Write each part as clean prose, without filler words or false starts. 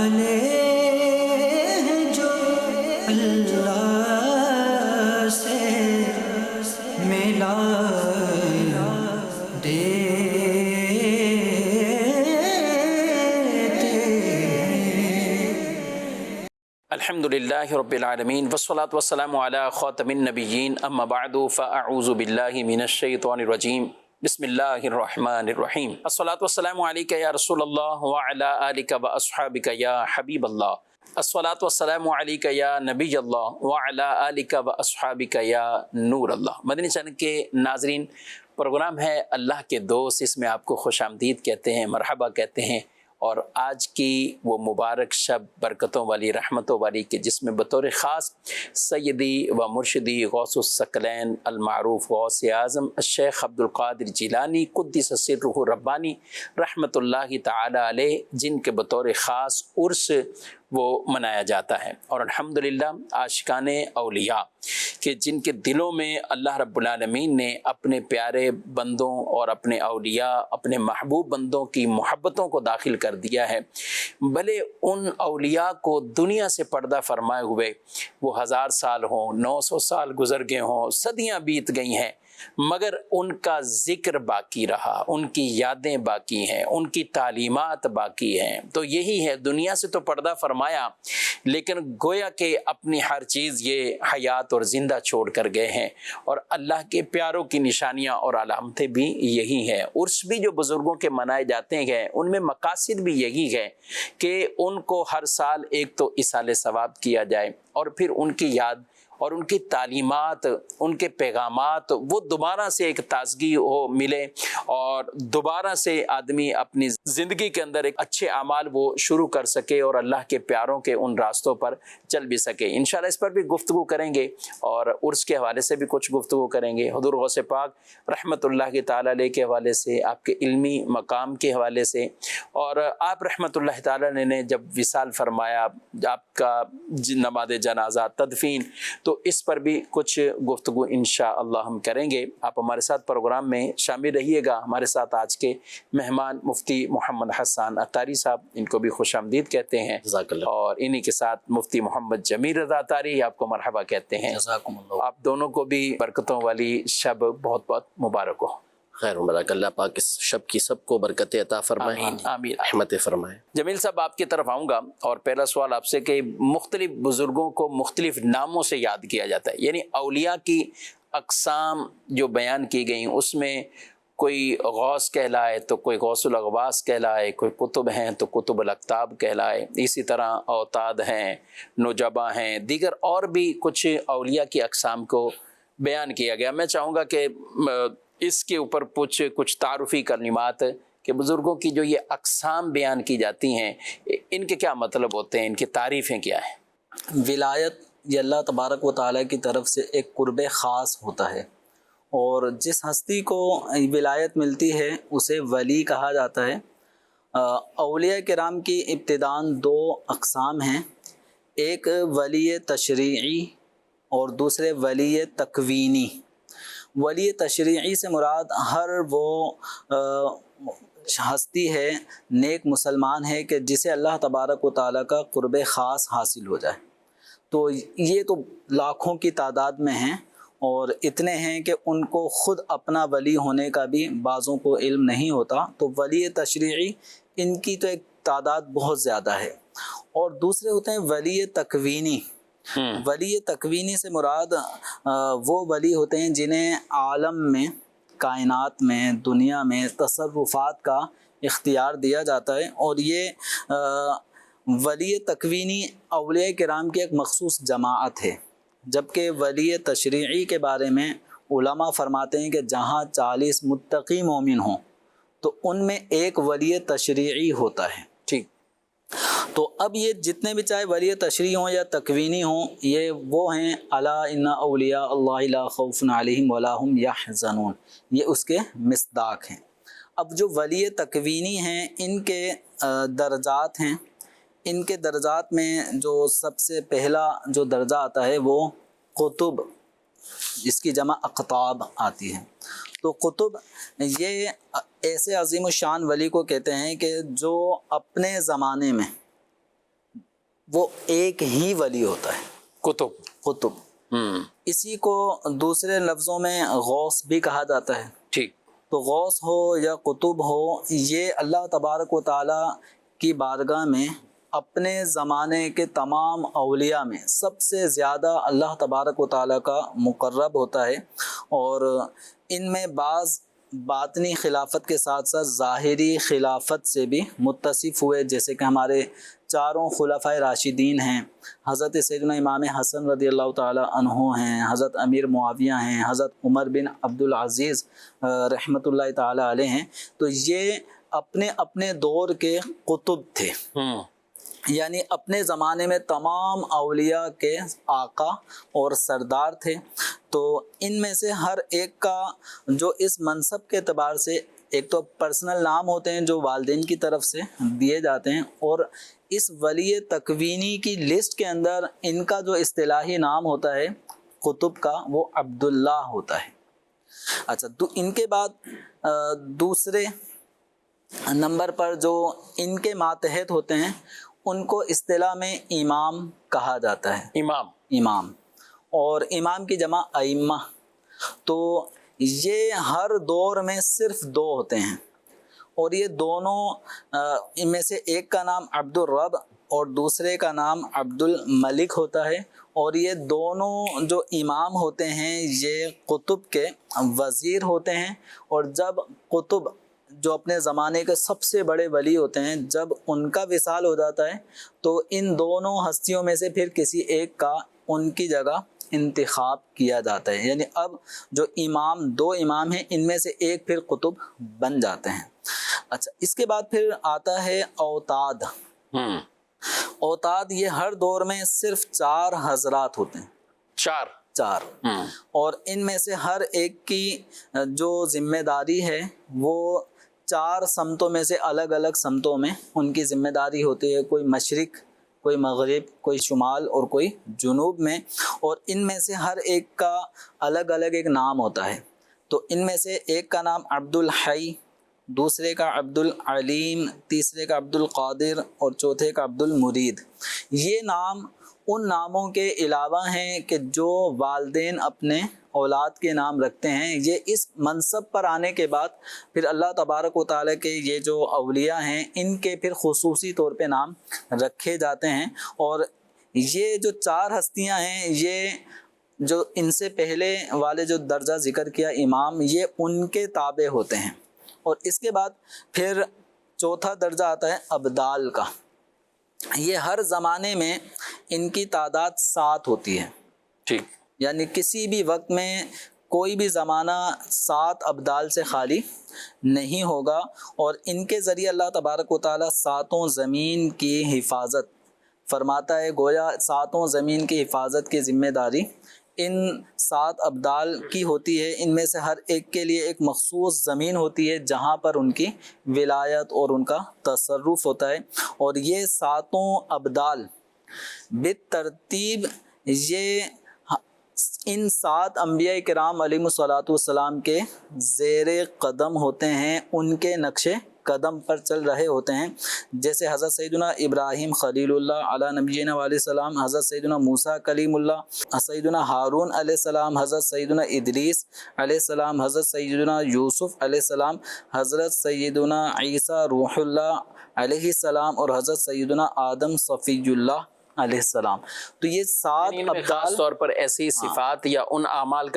والے ہیں جو اللہ سے ملا الحمد للہ رب العالمین والصلاة والسلام علی خاتم النبیین اما بعد فاعوذ باللہ من الشیطان الرجیم بسم اللہ الرحمن الرحیم الصلاة والسلام علیک یا رسول اللہ وعلی آلک واصحابک یا حبیب اللہ الصلاة والسلام علیک یا نبی اللہ وعلی آلک واصحابک یا نور اللہ۔ مدنی چینل کے ناظرین، پروگرام ہے اللہ کے دوست، اس میں آپ کو خوش آمدید کہتے ہیں، مرحبا کہتے ہیں۔ اور آج کی وہ مبارک شب برکتوں والی، رحمتوں والی، کہ جس میں بطور خاص سیدی و مرشدی غوث الثقلین المعروف غوث اعظم الشیخ عبد القادر جیلانی قدس سرہ ربانی رحمۃ اللہ تعالی علیہ، جن کے بطور خاص عرس وہ منایا جاتا ہے۔ اور الحمدللہ عاشقان اولیاء کہ جن کے دلوں میں اللہ رب العالمین نے اپنے پیارے بندوں اور اپنے اولیاء، اپنے محبوب بندوں کی محبتوں کو داخل کر دیا ہے، بھلے ان اولیاء کو دنیا سے پردہ فرمائے ہوئے وہ 1000 سال ہوں، 900 سال گزر گئے ہوں، صدیاں بیت گئی ہیں، مگر ان کا ذکر باقی رہا، ان کی یادیں باقی ہیں، ان کی تعلیمات باقی ہیں۔ تو یہی ہے، دنیا سے تو پردہ فرمایا لیکن گویا کہ اپنی ہر چیز یہ حیات اور زندہ چھوڑ کر گئے ہیں، اور اللہ کے پیاروں کی نشانیاں اور علامتیں بھی یہی ہیں۔ عرس بھی جو بزرگوں کے منائے جاتے ہیں ان میں مقاصد بھی یہی ہے کہ ان کو ہر سال ایک تو ایصال ثواب کیا جائے، اور پھر ان کی یاد اور ان کی تعلیمات، ان کے پیغامات وہ دوبارہ سے ایک تازگی ہو ملے، اور دوبارہ سے آدمی اپنی زندگی کے اندر ایک اچھے اعمال وہ شروع کر سکے اور اللہ کے پیاروں کے ان راستوں پر چل بھی سکے۔ انشاءاللہ اس پر بھی گفتگو کریں گے، اور عرس کے حوالے سے بھی کچھ گفتگو کریں گے، حضور غوث پاک رحمۃ اللہ تعالی علیہ کے حوالے سے، آپ کے علمی مقام کے حوالے سے، اور آپ رحمۃ اللہ تعالی علیہ نے جب وصال فرمایا، آپ کا نماز جنازہ، تدفین، تو اس پر بھی کچھ گفتگو انشاءاللہ ہم کریں گے۔ آپ ہمارے ساتھ پروگرام میں شامل رہیے گا۔ ہمارے ساتھ آج کے مہمان مفتی محمد حسان عطاری صاحب، ان کو بھی خوش آمدید کہتے ہیں، جزاک اللہ۔ اور انہی کے ساتھ مفتی محمد جمیل رضا عطاری، آپ کو مرحبا کہتے ہیں۔ جزاکم اللہ۔ آپ دونوں کو بھی برکتوں والی شب بہت بہت مبارک ہو۔ خیر و برکت، اللہ پاک اس شب کی سب کو برکت عطا فرمائے، آمین آمین۔ رحمت فرمائے۔ جمیل صاحب، آپ کی طرف آؤں گا، اور پہلا سوال آپ سے کہ مختلف بزرگوں کو مختلف ناموں سے یاد کیا جاتا ہے، یعنی اولیاء کی اقسام جو بیان کی گئیں اس میں کوئی غوث کہلائے تو کوئی غوث الاغواث کہلائے، کوئی قطب ہیں تو قطب الاقطاب کہلائے، اسی طرح اوتاد ہیں، نجبہ ہیں، دیگر اور بھی کچھ اولیاء کی اقسام کو بیان کیا گیا۔ میں چاہوں گا کہ اس کے اوپر کچھ تعارفی کلمات کہ بزرگوں کی جو یہ اقسام بیان کی جاتی ہیں ان کے کیا مطلب ہوتے ہیں، ان کی تعریفیں کیا ہیں؟ ولایت یہ اللہ تبارک و تعالیٰ کی طرف سے ایک قرب خاص ہوتا ہے، اور جس ہستی کو ولایت ملتی ہے اسے ولی کہا جاتا ہے۔ اولیاء کرام کی ابتداءً 2 اقسام ہیں، ایک ولی تشریعی اور دوسرے ولی تکوینی۔ ولی تشریعی سے مراد ہر وہ ہستی ہے، نیک مسلمان ہے کہ جسے اللہ تبارک و تعالیٰ کا قرب خاص حاصل ہو جائے۔ تو یہ تو لاکھوں کی تعداد میں ہیں، اور اتنے ہیں کہ ان کو خود اپنا ولی ہونے کا بھی بعضوں کو علم نہیں ہوتا۔ تو ولی تشریعی ان کی تو ایک تعداد بہت زیادہ ہے، اور دوسرے ہوتے ہیں ولی تکوینی۔ ولی تکوینی سے مراد وہ ولی ہوتے ہیں جنہیں عالم میں، کائنات میں، دنیا میں تصرفات کا اختیار دیا جاتا ہے، اور یہ ولی تکوینی اولیاء کرام کی ایک مخصوص جماعت ہے۔ جبکہ ولی تشریعی کے بارے میں علماء فرماتے ہیں کہ جہاں 40 متقی مومن ہوں تو ان میں ایک ولی تشریعی ہوتا ہے۔ ٹھیک۔ تو اب یہ جتنے بھی چاہے ولی تشریعی ہوں یا تکوینی ہوں، یہ وہ ہیں الا ان اولیاء اللہ لا خوف علیہم ولا هم یحزنون، یہ اس کے مصداق ہیں۔ اب جو ولی تکوینی ہیں ان کے درجات ہیں، ان کے درجات میں جو سب سے پہلا جو درجہ آتا ہے وہ قطب، جس کی جمع اقطاب آتی ہے۔ تو قطب یہ ایسے عظیم الشان ولی کو کہتے ہیں کہ جو اپنے زمانے میں وہ ایک ہی ولی ہوتا ہے، کتب. قطب. اسی کو دوسرے لفظوں میں غوث بھی کہا جاتا ہے. ٹھیک. تو غوث ہو یا قطب ہو، یہ اللہ تبارک و تعالیٰ کی بارگاہ میں اپنے زمانے کے تمام اولیاء میں سب سے زیادہ اللہ تبارک و تعالیٰ کا مقرب ہوتا ہے، اور ان میں بعض باطنی خلافت کے ساتھ ساتھ ظاہری خلافت سے بھی متصف ہوئے، جیسے کہ ہمارے چاروں خلفائے راشدین ہیں، حضرت سیدنا امام حسن رضی اللہ تعالیٰ عنہ ہیں، حضرت امیر معاویہ ہیں، حضرت عمر بن عبدالعزیز رحمۃ اللہ تعالیٰ علیہ ہیں. تو یہ اپنے اپنے دور کے قطب تھے، یعنی اپنے زمانے میں تمام اولیاء کے آقا اور سردار تھے. تو ان میں سے ہر ایک کا جو اس منصب کے اعتبار سے ایک تو پرسنل نام ہوتے ہیں جو والدین کی طرف سے دیے جاتے ہیں، اور اس ولی تکوینی کی لسٹ کے اندر ان کا جو اصطلاحی نام ہوتا ہے قطب کا، وہ عبداللہ ہوتا ہے. اچھا، تو ان کے بعد دوسرے نمبر پر جو ان کے ماتحت ہوتے ہیں ان کو اصطلاح میں امام کہا جاتا ہے. امام اور امام کی جمع ائمہ. تو یہ ہر دور میں صرف دو ہوتے ہیں، اور یہ دونوں ان میں سے ایک کا نام عبد الرب اور دوسرے کا نام عبد الملک ہوتا ہے. اور یہ دونوں جو امام ہوتے ہیں یہ قطب کے وزیر ہوتے ہیں. اور جب قطب جو اپنے زمانے کے سب سے بڑے ولی ہوتے ہیں، جب ان کا وصال ہو جاتا ہے تو ان دونوں ہستیوں میں سے پھر کسی ایک کا ان کی جگہ انتخاب کیا جاتا ہے. یعنی اب جو دو امام ہیں ان میں سے ایک پھر قطب بن جاتے ہیں. اچھا، اس کے بعد پھر آتا ہے اوتاد. اوتاد یہ ہر دور میں صرف 4 حضرات ہوتے ہیں. 4 اور ان میں سے ہر ایک کی جو ذمہ داری ہے وہ 4 سمتوں میں سے الگ الگ سمتوں میں ان کی ذمہ داری ہوتی ہے. کوئی مشرق، کوئی مغرب، کوئی شمال اور کوئی جنوب میں. اور ان میں سے ہر ایک کا الگ الگ ایک نام ہوتا ہے. تو ان میں سے ایک کا نام عبد الحی، دوسرے کا عبد العلیم، تیسرے کا عبد القادر اور چوتھے کا عبد المرید. یہ نام ان ناموں کے علاوہ ہیں کہ جو والدین اپنے اولاد کے نام رکھتے ہیں. یہ اس منصب پر آنے کے بعد پھر اللہ تبارک و تعالیٰ کے یہ جو اولیاء ہیں ان کے پھر خصوصی طور پہ نام رکھے جاتے ہیں. اور یہ جو 4 ہستیاں ہیں، یہ جو ان سے پہلے والے جو درجہ ذکر کیا امام، یہ ان کے تابع ہوتے ہیں. اور اس کے بعد پھر چوتھا درجہ آتا ہے ابدال کا. یہ ہر زمانے میں ان کی تعداد 7 ہوتی ہے. ٹھیک. یعنی کسی بھی وقت میں کوئی بھی زمانہ 7 ابدال سے خالی نہیں ہوگا. اور ان کے ذریعے اللہ تبارک و تعالیٰ 7 زمین کی حفاظت فرماتا ہے. گویا 7 زمین کی حفاظت کی ذمہ داری ان 7 ابدال کی ہوتی ہے. ان میں سے ہر ایک کے لیے ایک مخصوص زمین ہوتی ہے جہاں پر ان کی ولایت اور ان کا تصرف ہوتا ہے. اور یہ 7 ابدال بالترتیب یہ ان 7 انبیاء کرام علیہم الصلاۃ والسلام کے زیر قدم ہوتے ہیں، ان کے نقش قدم پر چل رہے ہوتے ہیں. جیسے حضرت سیدنا ابراہیم خلیل اللہ علیہ نبینا علیہ السلام، حضرت سیدنا موسیٰ کلیم اللہ، سیدنا ہارون علیہ السلام، حضرت سیدنا ادریس علیہ السلام، حضرت سیدنا یوسف علیہ السلام، حضرت سیدنا عیسیٰ روح اللہ علیہ السلام، اور حضرت سیدنا آدم صفی اللہ علیہ السلام. تو یہ 7 ابدال خاص طور پر ایسی صفات یا ان اعمال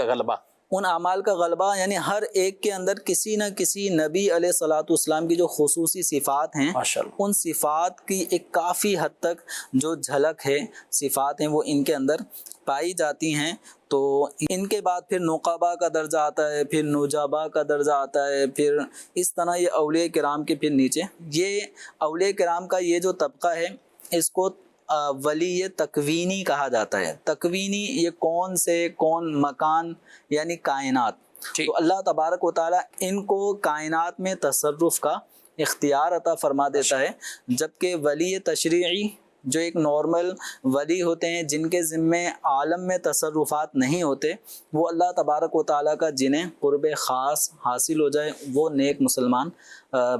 کا غلبہ، یعنی ہر ایک کے اندر کسی نہ کسی نبی علیہ الصلوۃ والسلام کی جو خصوصی صفات ہیں، ان صفات کی ایک کافی حد تک جو جھلک ہے، صفات ہیں، وہ ان کے اندر پائی جاتی ہیں. تو ان کے بعد پھر نقبا کا درجہ آتا ہے، پھر نجبا کا درجہ آتا ہے، پھر اس طرح یہ اولیاء کرام کے پھر نیچے. یہ اولیاء کرام کا یہ جو طبقہ ہے اس کو ولی تکوینی کہا جاتا ہے. تکوینی یہ کون مکان یعنی کائنات. تو اللہ تبارک و تعالیٰ ان کو کائنات میں تصرف کا اختیار عطا فرما دیتا ہے. جبکہ ولی تشریعی جو ایک نارمل ولی ہوتے ہیں جن کے ذمے عالم میں تصرفات نہیں ہوتے، وہ اللہ تبارک و تعالیٰ کا جنہیں قرب خاص حاصل ہو جائے وہ نیک مسلمان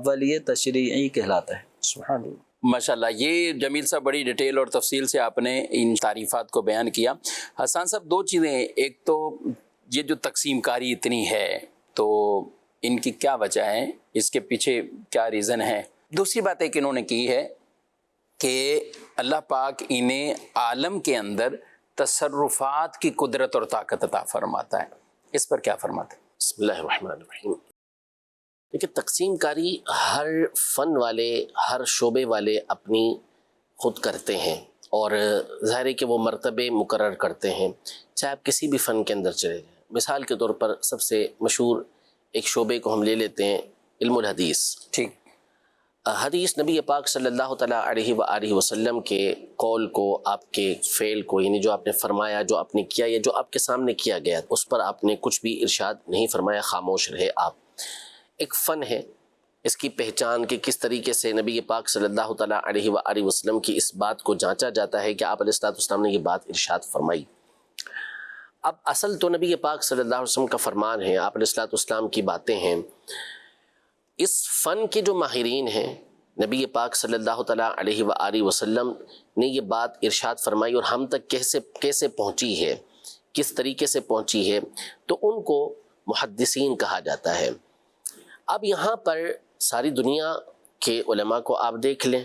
ولی تشریعی کہلاتا ہے. سبحان اللہ. ماشاءاللہ، یہ جمیل صاحب بڑی ڈیٹیل اور تفصیل سے آپ نے ان تعریفات کو بیان کیا۔ حسان صاحب، دو چیزیں، ایک تو یہ جو تقسیم کاری اتنی ہے تو ان کی کیا وجہ ہے، اس کے پیچھے کیا ریزن ہے؟ دوسری بات ایک انہوں نے کی ہے کہ اللہ پاک انہیں عالم کے اندر تصرفات کی قدرت اور طاقت عطا فرماتا ہے، اس پر کیا فرماتے ہیں؟ بسم اللہ الرحمن الرحیم۔ دیکھیں، تقسیم کاری ہر فن والے، ہر شعبے والے اپنی خود کرتے ہیں، اور ظاہر ہے کہ وہ مرتبے مقرر کرتے ہیں، چاہے آپ کسی بھی فن کے اندر چلے جائیں۔ مثال کے طور پر سب سے مشہور ایک شعبے کو ہم لے لیتے ہیں، علم الحدیث۔ ٹھیک، حدیث نبی پاک صلی اللہ تعالیٰ علیہ وآلہ وسلم کے قول کو، آپ کے فعل کو، یعنی جو آپ نے فرمایا، جو آپ نے کیا یا جو آپ کے سامنے کیا گیا، اس پر آپ نے کچھ بھی ارشاد نہیں فرمایا، خاموش رہے آپ۔ ایک فن ہے اس کی پہچان کہ کس طریقے سے نبی پاک صلی اللہ تعالیٰ علیہ وآلہ وسلم کی اس بات کو جانچا جاتا ہے کہ آپ علیہ السلام نے یہ بات ارشاد فرمائی۔ اب اصل تو نبی پاک صلی اللہ علیہ وسلم کا فرمان ہے، آپ علیہ السلام کی باتیں ہیں۔ اس فن کے جو ماہرین ہیں، نبی پاک صلی اللہ تعالیٰ علیہ وآلہ وسلم نے یہ بات ارشاد فرمائی اور ہم تک کیسے پہنچی ہے، کس طریقے سے پہنچی ہے، تو ان کو محدثین کہا جاتا ہے۔ اب یہاں پر ساری دنیا کے علماء کو آپ دیکھ لیں،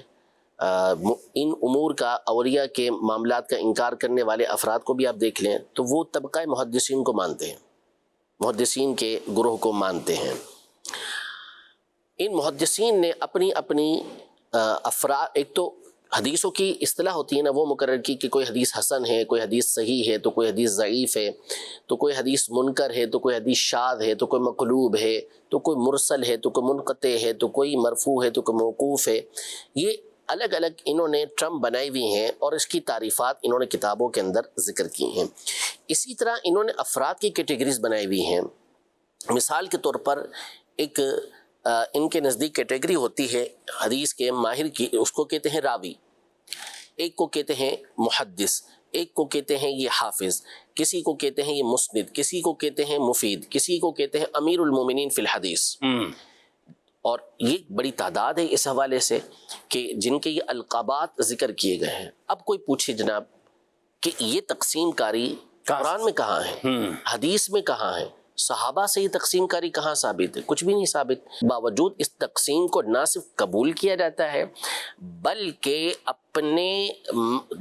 ان امور کا، اولیاء کے معاملات کا انکار کرنے والے افراد کو بھی آپ دیکھ لیں تو وہ طبقہ محدثین کو مانتے ہیں، محدثین کے گروہ کو مانتے ہیں۔ ان محدثین نے اپنی افراد، ایک تو حدیثوں کی اصطلاح ہوتی ہے نا، وہ مقرر کی کہ کوئی حدیث حسن ہے، کوئی حدیث صحیح ہے، تو کوئی حدیث ضعیف ہے، تو کوئی حدیث منکر ہے، تو کوئی حدیث شاذ ہے، تو کوئی مقلوب ہے، تو کوئی مرسل ہے، تو کوئی منقطع ہے، تو کوئی مرفوع ہے، تو کوئی موقوف ہے۔ یہ الگ الگ انہوں نے ٹرم بنائی ہوئی ہیں اور اس کی تعریفات انہوں نے کتابوں کے اندر ذکر کی ہیں۔ اسی طرح انہوں نے افراد کی کیٹیگریز بنائی ہوئی ہیں۔ مثال کے طور پر ایک ان کے نزدیک کیٹیگری ہوتی ہے حدیث کے ماہر کی، اس کو کہتے ہیں راوی، ایک کو کہتے ہیں محدث، ایک کو کہتے ہیں یہ حافظ، کسی کو کہتے ہیں یہ مسند، کسی کو کہتے ہیں مفید، کسی کو کہتے ہیں امیر المومنین فی الحدیث۔ اور یہ بڑی تعداد ہے اس حوالے سے کہ جن کے یہ القابات ذکر کیے گئے ہیں۔ اب کوئی پوچھے جناب کہ یہ تقسیم کاری قرآن میں کہاں ہے، حدیث میں کہاں ہے، صحابہ سے یہ تقسیم کاری کہاں ثابت ہے؟ کچھ بھی نہیں ثابت۔ باوجود اس تقسیم کو نہ صرف قبول کیا جاتا ہے بلکہ اپنے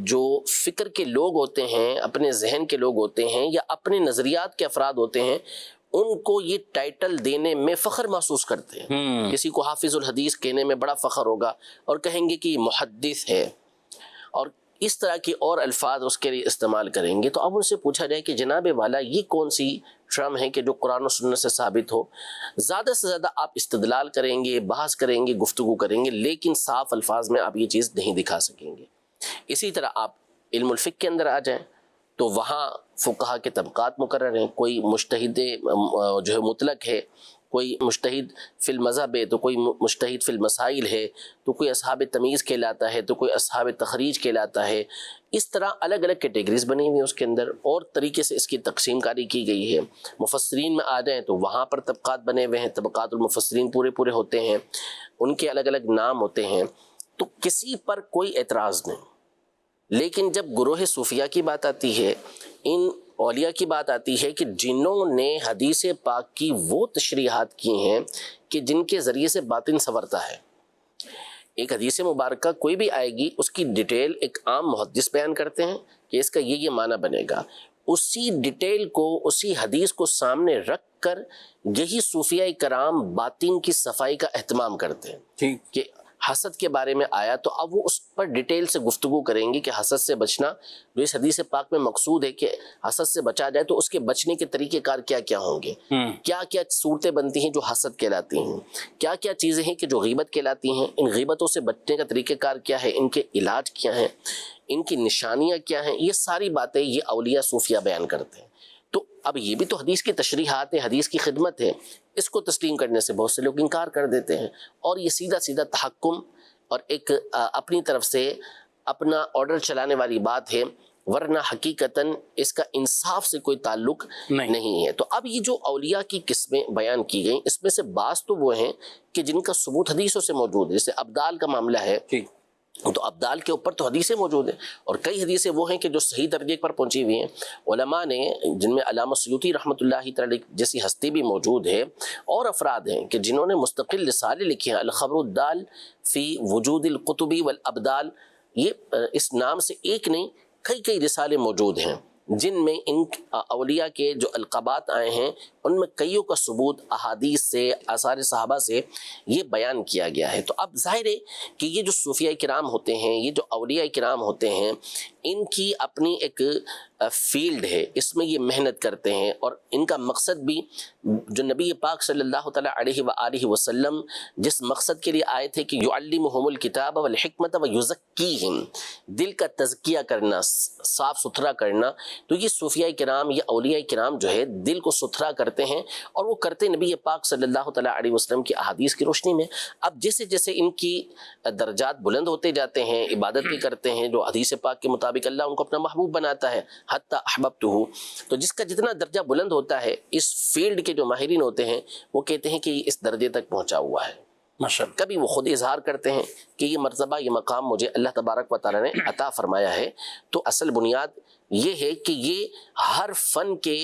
جو فکر کے لوگ ہوتے ہیں، اپنے ذہن کے لوگ ہوتے ہیں، یا اپنے نظریات کے افراد ہوتے ہیں، ان کو یہ ٹائٹل دینے میں فخر محسوس کرتے ہیں۔ کسی کو حافظ الحدیث کہنے میں بڑا فخر ہوگا اور کہیں گے کہ یہ محدث ہے، اور اس طرح کے اور الفاظ اس کے لیے استعمال کریں گے۔ تو اب ان سے پوچھا جائے کہ جناب والا یہ کون سی ٹرم ہے کہ جو قرآن و سنت سے ثابت ہو؟ زیادہ سے زیادہ آپ استدلال کریں گے، بحث کریں گے، گفتگو کریں گے، لیکن صاف الفاظ میں آپ یہ چیز نہیں دکھا سکیں گے۔ اسی طرح آپ علم الفقہ کے اندر آ جائیں تو وہاں فقہا کے طبقات مقرر ہیں، کوئی مجتہد جو ہے مطلق ہے، کوئی مجتہد فی المذہب ہے، تو کوئی مجتہد فی المسائل ہے، تو کوئی اصحاب تمیز کہلاتا ہے، تو کوئی اصحاب تخریج کہلاتا ہے۔ اس طرح الگ الگ کیٹیگریز بنی ہوئی ہیں اس کے اندر، اور طریقے سے اس کی تقسیم کاری کی گئی ہے۔ مفسرین میں آ جائیں تو وہاں پر طبقات بنے ہوئے ہیں، طبقات المفسرین پورے ہوتے ہیں، ان کے الگ الگ نام ہوتے ہیں، تو کسی پر کوئی اعتراض نہیں۔ لیکن جب گروہ صوفیہ کی بات آتی ہے، ان اولیاء کی بات آتی ہے کہ جنہوں نے حدیث پاک کی وہ تشریحات کی ہیں کہ جن کے ذریعے سے باطن سنورتا ہے۔ ایک حدیث مبارکہ کوئی بھی آئے گی، اس کی ڈیٹیل ایک عام محدث بیان کرتے ہیں کہ اس کا یہ معنی بنے گا، اسی ڈیٹیل کو، اسی حدیث کو سامنے رکھ کر یہی صوفیہ کرام باطن کی صفائی کا اہتمام کرتے ہیں کہ حسد کے بارے میں آیا تو اب وہ اس پر ڈیٹیل سے گفتگو کریں گے کہ حسد سے بچنا جو اس حدیث پاک میں مقصود ہے کہ حسد سے بچا جائے، تو اس کے بچنے کے طریقہ کار کیا کیا ہوں گے، کیا کیا صورتیں بنتی ہیں جو حسد کہلاتی ہیں، کیا کیا چیزیں ہیں کہ جو غیبت کہلاتی ہیں، ان غیبتوں سے بچنے کا طریقہ کار کیا ہے، ان کے علاج کیا ہیں، ان کی نشانیاں کیا ہیں، یہ ساری باتیں یہ اولیاء صوفیہ بیان کرتے ہیں۔ تو اب یہ بھی تو حدیث کی تشریحات ہے، حدیث کی خدمت ہے، اس کو تسلیم کرنے سے بہت سے لوگ انکار کر دیتے ہیں، اور یہ سیدھا تحکم اور ایک اپنی طرف سے اپنا آرڈر چلانے والی بات ہے، ورنہ حقیقتاً اس کا انصاف سے کوئی تعلق نہیں ہے۔ تو اب یہ جو اولیاء کی قسمیں بیان کی گئیں، اس میں سے بعض تو وہ ہیں کہ جن کا ثبوت حدیثوں سے موجود ہے، جیسے ابدال کا معاملہ ہے، تو ابدال کے اوپر تو حدیثیں موجود ہیں، اور کئی حدیثیں وہ ہیں کہ جو صحیح درجے پر پہنچی ہوئی ہیں۔ علماء نے، جن میں علامہ سیوطی رحمۃ اللہ تعالی جیسی ہستی بھی موجود ہے، اور افراد ہیں کہ جنہوں نے مستقل رسالے لکھے ہیں، الخبر الدال فی وجود القطبی والابدال، یہ اس نام سے ایک نہیں کئی رسالے موجود ہیں جن میں ان اولیاء کے جو القابات آئے ہیں ان میں کئیوں کا ثبوت احادیث سے، آثار صحابہ سے یہ بیان کیا گیا ہے۔ تو اب ظاہر ہے کہ یہ جو صوفیاء کرام ہوتے ہیں، یہ جو اولیاء کرام ہوتے ہیں، ان کی اپنی ایک فیلڈ ہے، اس میں یہ محنت کرتے ہیں، اور ان کا مقصد بھی جو نبی پاک صلی اللہ تعالیٰ علیہ وآلہ وسلم جس مقصد کے لیے آئے تھے کہ یعلمہم الکتاب والحکمت ویزکیہم، دل کا تزکیہ کرنا، صاف ستھرا کرنا، تو یہ صوفیاء کرام، یہ اولیاء کرام جو ہے دل کو ستھرا کرتے ہیں، اور وہ کرتے نبی پاک صلی اللہ تعالیٰ علیہ وسلم کی احادیث کی روشنی میں۔ اب جیسے جیسے ان کی درجات بلند ہوتے جاتے ہیں، عبادت بھی کرتے ہیں جو حدیث پاک کے مطابق اللہ ان کو اپنا محبوب بناتا ہے، حتی احببتہ، تو جس کا جتنا درجہ بلند ہوتا ہے، اس فیلڈ کے جو ماہرین ہوتے ہیں وہ کہتے ہیں کہ یہ اس درجے تک پہنچا ہوا ہے۔ ماشاءاللہ۔ کبھی وہ خود اظہار کرتے ہیں کہ یہ مرتبہ، یہ مقام مجھے اللہ تبارک و تعالیٰ نے عطا فرمایا ہے۔ تو اصل بنیاد یہ ہے کہ یہ ہر فن کے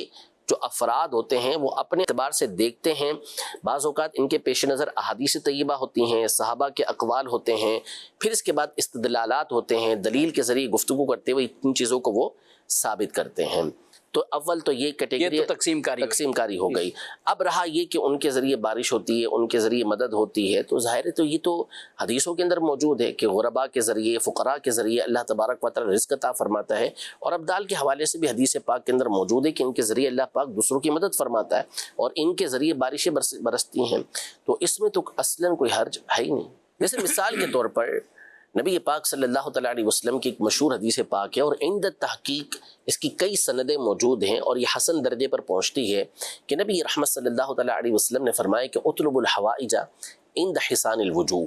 جو افراد ہوتے ہیں وہ اپنے اعتبار سے دیکھتے ہیں، بعض اوقات ان کے پیش نظر احادیث طیبہ ہوتی ہیں، صحابہ کے اقوال ہوتے ہیں، پھر اس کے بعد استدلالات ہوتے ہیں، دلیل کے ذریعے گفتگو کرتے ہوئے ان چیزوں کو وہ ثابت کرتے ہیں۔ تو اول تو یہ کیٹیگری تقسیم کاری ہو گئی۔ اب رہا یہ کہ ان کے ذریعے بارش ہوتی ہے، ان کے ذریعے مدد ہوتی ہے، تو ظاہر ہے تو یہ تو حدیثوں کے اندر موجود ہے کہ غرباء کے ذریعے، فقراء کے ذریعے اللہ تبارک و تعالی رزق عطا فرماتا ہے، اور ابدال کے حوالے سے بھی حدیث پاک کے اندر موجود ہے کہ ان کے ذریعے اللہ پاک دوسروں کی مدد فرماتا ہے، اور ان کے ذریعے بارشیں برستی ہیں۔ تو اس میں تو اصلاً کوئی حرج ہے ہی نہیں۔ جیسے مثال کے طور پر نبی پاک صلی اللہ تعالیٰ علیہ وسلم کی ایک مشہور حدیث پاک ہے، اور عند تحقیق اس کی کئی سندیں موجود ہیں، اور یہ حسن درجے پر پہنچتی ہے کہ نبی رحمت صلی اللہ تعالیٰ علیہ وسلم نے فرمایا کہ اطلب الحوائج عند حسان الوجوہ،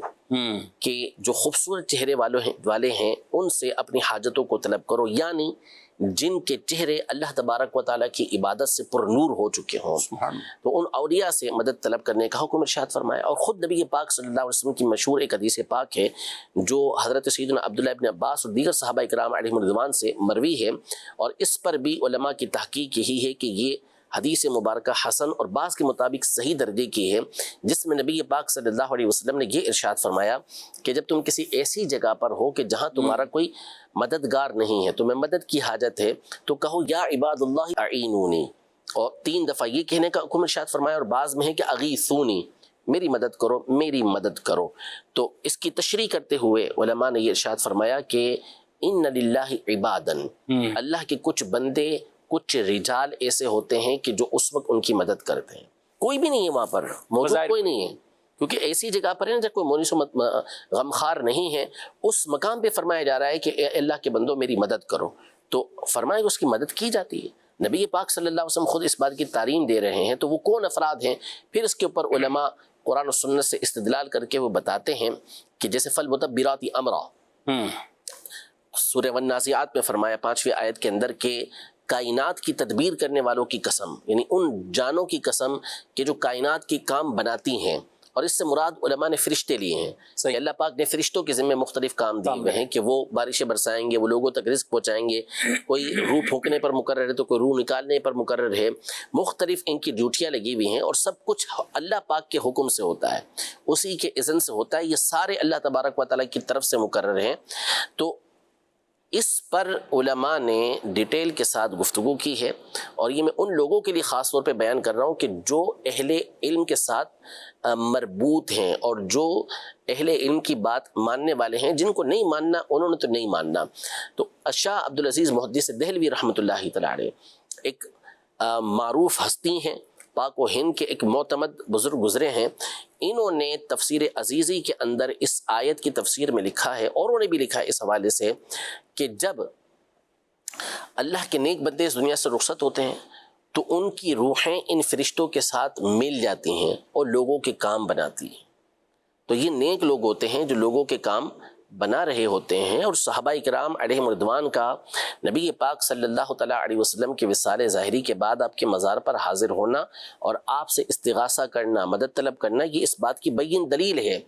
کہ جو خوبصورت چہرے والے ہیں ان سے اپنی حاجتوں کو طلب کرو، یعنی جن کے چہرے اللہ تبارک و تعالیٰ کی عبادت سے پر نور ہو چکے ہوں، تو ان اولیاء سے مدد طلب کرنے کا حکم ارشاد فرمایا۔ اور خود نبی پاک صلی اللہ علیہ وسلم کی مشہور ایک حدیث پاک ہے جو حضرت سیدنا عبداللہ ابن عباس اور دیگر صحابہ کرام علیہم رضوان سے مروی ہے، اور اس پر بھی علماء کی تحقیق یہی ہے کہ یہ حدیث مبارکہ حسن اور بعض کے مطابق صحیح درجے کی ہے، جس میں نبی پاک صلی اللہ علیہ وسلم نے یہ ارشاد فرمایا کہ جب تم کسی ایسی جگہ پر ہو کہ جہاں تمہارا کوئی مددگار نہیں ہے، تمہیں مدد کی حاجت ہے، تو کہو یا عباد اللہ اعینونی، اور 3 دفعہ یہ کہنے کا حکم ارشاد فرمایا، اور بعض میں ہے کہ اغیثونی، میری مدد کرو، میری مدد کرو۔ تو اس کی تشریح کرتے ہوئے علماء نے یہ ارشاد فرمایا کہ ان للہ عبادن، اللہ کے کچھ بندے، کچھ رجال ایسے ہوتے ہیں کہ جو اس وقت ان کی مدد کرتے ہیں، کوئی بھی نہیں ہے وہاں پر موجود، کوئی نہیں ہے، کیونکہ ایسی جگہ پر ہے نا جب کوئی مونس و غمخوار نہیں ہے، اس مقام پہ فرمایا جا رہا ہے کہ اے اللہ کے بندوں میری مدد کرو، تو فرمایا کہ اس کی مدد کی جاتی ہے۔ نبی پاک صلی اللہ علیہ وسلم خود اس بات کی تعلیم دے رہے ہیں، تو وہ کون افراد ہیں؟ پھر اس کے اوپر علماء قرآن و سنت سے استدلال کر کے وہ بتاتے ہیں کہ جیسے فالمدبرات امرا، سورہ والنازعات میں فرمایا 5ویں آیت کے اندر کہ کائنات کی تدبیر کرنے والوں کی قسم، یعنی ان جانوں کی قسم کہ جو کائنات کی کام بناتی ہیں، اور اس سے مراد علماء نے فرشتے لیے ہیں کہ اللہ پاک نے فرشتوں کے ذمہ مختلف کام دیے ہوئے ہیں کہ وہ بارشیں برسائیں گے، وہ لوگوں تک رزق پہنچائیں گے، کوئی روح پھونکنے پر مقرر ہے تو کوئی روح نکالنے پر مقرر ہے، مختلف ان کی ڈیوٹیاں لگی ہوئی ہیں، اور سب کچھ اللہ پاک کے حکم سے ہوتا ہے، اسی کے اذن سے ہوتا ہے، یہ سارے اللہ تبارک و تعالیٰ کی طرف سے مقرر ہیں۔ تو اس پر علماء نے ڈیٹیل کے ساتھ گفتگو کی ہے، اور یہ میں ان لوگوں کے لیے خاص طور پہ بیان کر رہا ہوں کہ جو اہل علم کے ساتھ مربوط ہیں، اور جو اہل علم کی بات ماننے والے ہیں، جن کو نہیں ماننا انہوں نے تو نہیں ماننا۔ تو شاہ عبدالعزیز محدث دہلوی رحمۃ اللہ تعالی علیہ ایک معروف ہستی ہیں، پاک و ہند کے ایک معتمد بزرگ گزرے ہیں، انہوں نے تفسیر عزیزی کے اندر اس آیت کی تفسیر میں لکھا ہے، اور انہوں نے بھی لکھا ہے اس حوالے سے کہ جب اللہ کے نیک بندے اس دنیا سے رخصت ہوتے ہیں تو ان کی روحیں ان فرشتوں کے ساتھ مل جاتی ہیں اور لوگوں کے کام بناتی ہیں۔ تو یہ نیک لوگ ہوتے ہیں جو لوگوں کے کام بنا رہے ہوتے ہیں، اور صحابہ کرام علیہم رضوان کا نبی پاک صلی اللہ تعالیٰ علیہ وسلم کے وصال ظاہری کے بعد آپ کے مزار پر حاضر ہونا اور آپ سے استغاثہ کرنا، مدد طلب کرنا، یہ اس بات کی بین دلیل ہے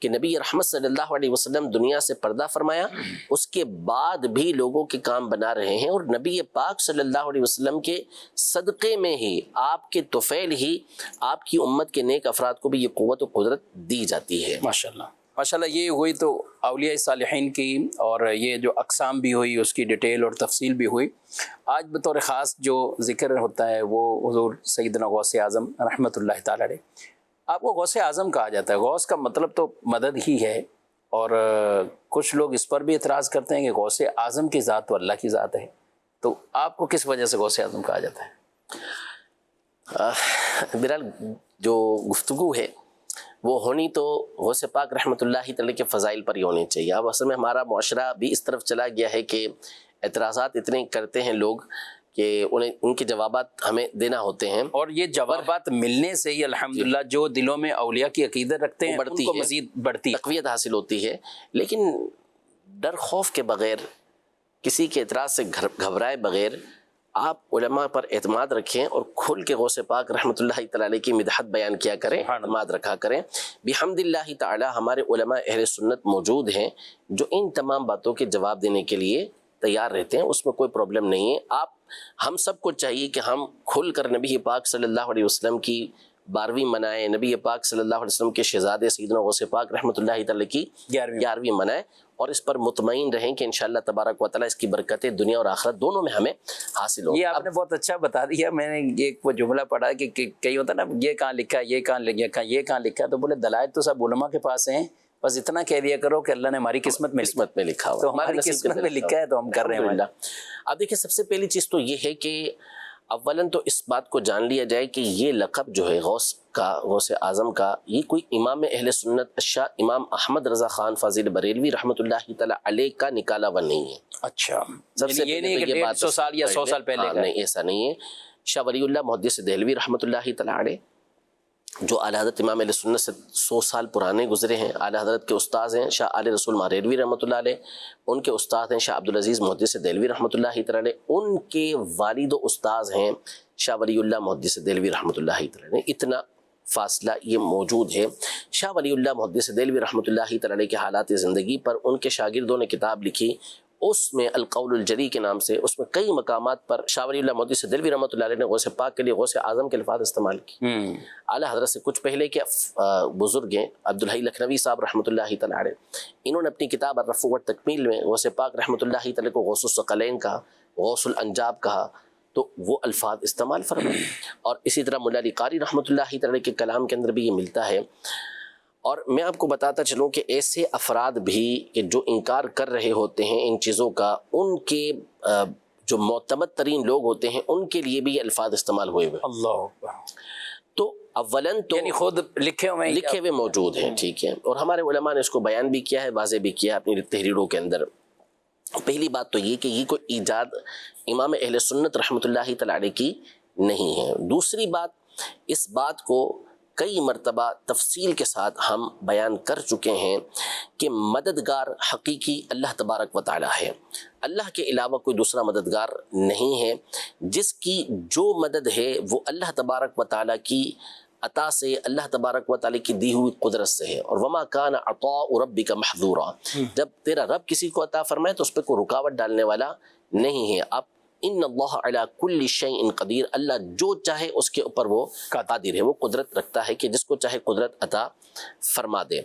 کہ نبی رحمت صلی اللہ علیہ وسلم دنیا سے پردہ فرمایا، اس کے بعد بھی لوگوں کے کام بنا رہے ہیں، اور نبی پاک صلی اللہ علیہ وسلم کے صدقے میں ہی، آپ کے طفیل ہی، آپ کی امت کے نیک افراد کو بھی یہ قوت و قدرت دی جاتی ہے۔ ماشاءاللہ ماشاءاللہ، یہ ہوئی تو اولیاء صالحین کی، اور یہ جو اقسام بھی ہوئی اس کی ڈیٹیل اور تفصیل بھی ہوئی۔ آج بطور خاص جو ذکر ہوتا ہے وہ حضور سیدنا غوث اعظم رحمۃ اللہ تعالی علیہ۔ آپ کو غوث اعظم کہا جاتا ہے، غوث کا مطلب تو مدد ہی ہے، اور کچھ لوگ اس پر بھی اعتراض کرتے ہیں کہ غوث اعظم کی ذات تو اللہ کی ذات ہے، تو آپ کو کس وجہ سے غوث اعظم کہا جاتا ہے؟ بہرحال جو گفتگو ہے وہ ہونی تو غوث پاک رحمۃ اللہ تعالی کے فضائل پر ہی ہونی چاہیے۔ اب اصل میں ہمارا معاشرہ بھی اس طرف چلا گیا ہے کہ اعتراضات اتنے کرتے ہیں لوگ کہ انہیں ان کے جوابات ہمیں دینا ہوتے ہیں، اور یہ جوابات ملنے سے ہی الحمدللہ جو دلوں میں اولیاء کی عقیدت رکھتے ہیں بڑھتی ان کو ہے، مزید بڑھتی ہے، تقویت حاصل ہوتی ہے۔ لیکن ڈر خوف کے بغیر، کسی کے اعتراض سے گھبرائے بغیر آپ علماء پر اعتماد رکھیں اور کھل کے غوث پاک رحمۃ اللہ تعالی کی مدحت بیان کیا کریں، اعتماد رکھا کریں۔ بحمد اللہ تعالی ہمارے علماء اہل سنت موجود ہیں جو ان تمام باتوں کے جواب دینے کے لیے تیار رہتے ہیں، اس میں کوئی پرابلم نہیں ہے۔ ہم سب کو چاہیے کہ ہم کھل کر نبی پاک صلی اللہ علیہ وسلم کی 12ویں منائیں، نبی پاک صلی اللہ علیہ وسلم کے شہزادے سیدنا غوث پاک رحمۃ اللہ تعالی کی 11ویں منائیں، اور اس پر مطمئن رہیں کہ انشاءاللہ تبارک و تعالیٰ اس کی برکتیں دنیا اور آخرت دونوں میں ہمیں حاصل ہوں۔ یہ آپ نے بہت اچھا بتا دیا۔ میں نے ایک وہ جملہ پڑھا کہ کئی ہوتا نا، یہ کہاں لکھا ہے، یہ کہاں لکھا ہے، یہ کہاں لکھا ہے، تو بولے دلائل تو سب علماء کے پاس ہیں، بس اتنا کہہ دیا کرو کہ اللہ نے ہماری قسمت میں لکھا ہوا، تو ہماری قسمت میں لکھا ہے تو ہم کر رہے ہیں۔ اب دیکھیں، سب سے پہلی چیز تو یہ ہے کہ اولاً تو اس بات کو جان لیا جائے کہ یہ لقب جو ہے غوث اعظم کا، یہ کوئی امام اہل سنت الشاہ امام احمد رضا خان فاضل بریلوی رحمۃ اللہ تعالی علیہ کا نکالا ہوا نہیں ہے۔ اچھا، سب سے یہ نہیں کہ 150 سال یا 100 سال پہلے کا، نہیں، ایسا نہیں ہے۔ شاہ ولی اللہ محدث دہلوی رحمۃ اللہ تعالی علیہ، جو اعلیٰ حضرت امام اہل سنت سے 100 سال پرانے گزرے ہیں، اعلیٰ حضرت کے استاذ ہیں شاہ آل رسول ماریلوی رحمۃ اللہ علیہ، ان کے استاد ہیں شاہ عبدالعزیز محدث دہلوی رحمۃ اللہ تعالی علیہ، ان کے والد و استاذ ہیں شاہ ولی اللہ محدث دہلوی رحمۃ اللہ تعالی علیہ۔ اتنا فاصلہ یہ موجود ہے۔ شاہ ولی اللہ محدث دہلوی رحمۃ اللہ تعالی علیہ کے حالات زندگی پر ان کے شاگردوں نے کتاب لکھی، اس میں القول الجری کے نام سے، اس میں کئی مقامات پر شاہ ولی اللہ محدث دہلوی رحمۃ اللہ علیہ نے غوث پاک کے لیے غوث اعظم کے الفاظ استعمال کی۔ اعلیٰ حضرت سے کچھ پہلے کے بزرگ ہیں عبدالحی لکھنوی صاحب رحمۃ اللہ تعالی علیہ، انہوں نے اپنی کتاب الرفع والتکمیل میں غوث پاک رحمۃ اللہ تعالی کو غوث الثقلین کہا، غوث الانجاب کہا، تو وہ الفاظ استعمال فرمائے۔ اور اسی طرح مولا علی قاری رحمۃ اللہ تعالی کے کلام کے اندر بھی یہ ملتا ہے۔ اور میں آپ کو بتاتا چلوں کہ ایسے افراد بھی کہ جو انکار کر رہے ہوتے ہیں ان چیزوں کا، ان کے جو معتمد ترین لوگ ہوتے ہیں ان کے لیے بھی یہ الفاظ استعمال ہوئے ہوئے، اللہ، تو اولاً تو یعنی خود لکھے ہوئے موجود ہیں، ٹھیک ہے، اور ہمارے علماء نے اس کو بیان بھی کیا ہے، واضح بھی کیا ہے اپنی تحریروں کے اندر۔ پہلی بات تو یہ کہ یہ کوئی ایجاد امام اہل سنت رحمۃ اللہ تعالی علیہ کی نہیں ہے۔ دوسری بات، اس بات کو کئی مرتبہ تفصیل کے ساتھ ہم بیان کر چکے ہیں کہ مددگار حقیقی اللہ تبارک و تعالی ہے، اللہ کے علاوہ کوئی دوسرا مددگار نہیں ہے۔ جس کی جو مدد ہے وہ اللہ تبارک و تعالی کی عطا سے، اللہ تبارک و تعالی کی دی ہوئی قدرت سے ہے۔ اور وما کان عطاء ربک محظورا، جب تیرا رب کسی کو عطا فرمائے تو اس پہ کوئی رکاوٹ ڈالنے والا نہیں ہے۔ اب ان اللہ علی کل شیء قدیر، اللہ جو چاہے اس کے اوپر وہ قادر ہے، وہ قدرت رکھتا ہے کہ جس کو چاہے قدرت عطا فرما دے۔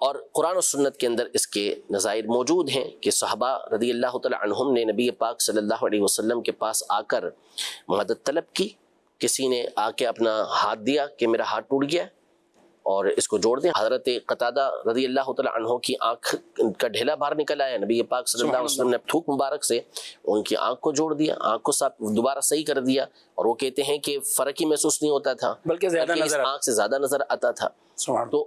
اور قرآن و سنت کے اندر اس کے نظائر موجود ہیں کہ صحابہ رضی اللہ تعالی عنہم نے نبی پاک صلی اللہ علیہ وسلم کے پاس آ کر مدد طلب کی، کسی نے آ کے اپنا ہاتھ دیا کہ میرا ہاتھ ٹوٹ گیا اور اس کو جوڑ دیں۔ حضرت قتادہ رضی اللہ تعالی عنہ کی آنکھ کا ڈھیلا باہر نکل آیا، نبی پاک صلی اللہ علیہ وسلم نے تھوک مبارک سے ان کی آنکھ کو جوڑ دیا، آنکھ کو دوبارہ صحیح کر دیا، اور وہ کہتے ہیں کہ فرق ہی محسوس نہیں ہوتا تھا بلکہ اس آنکھ سے زیادہ نظر آتا تھا۔ تو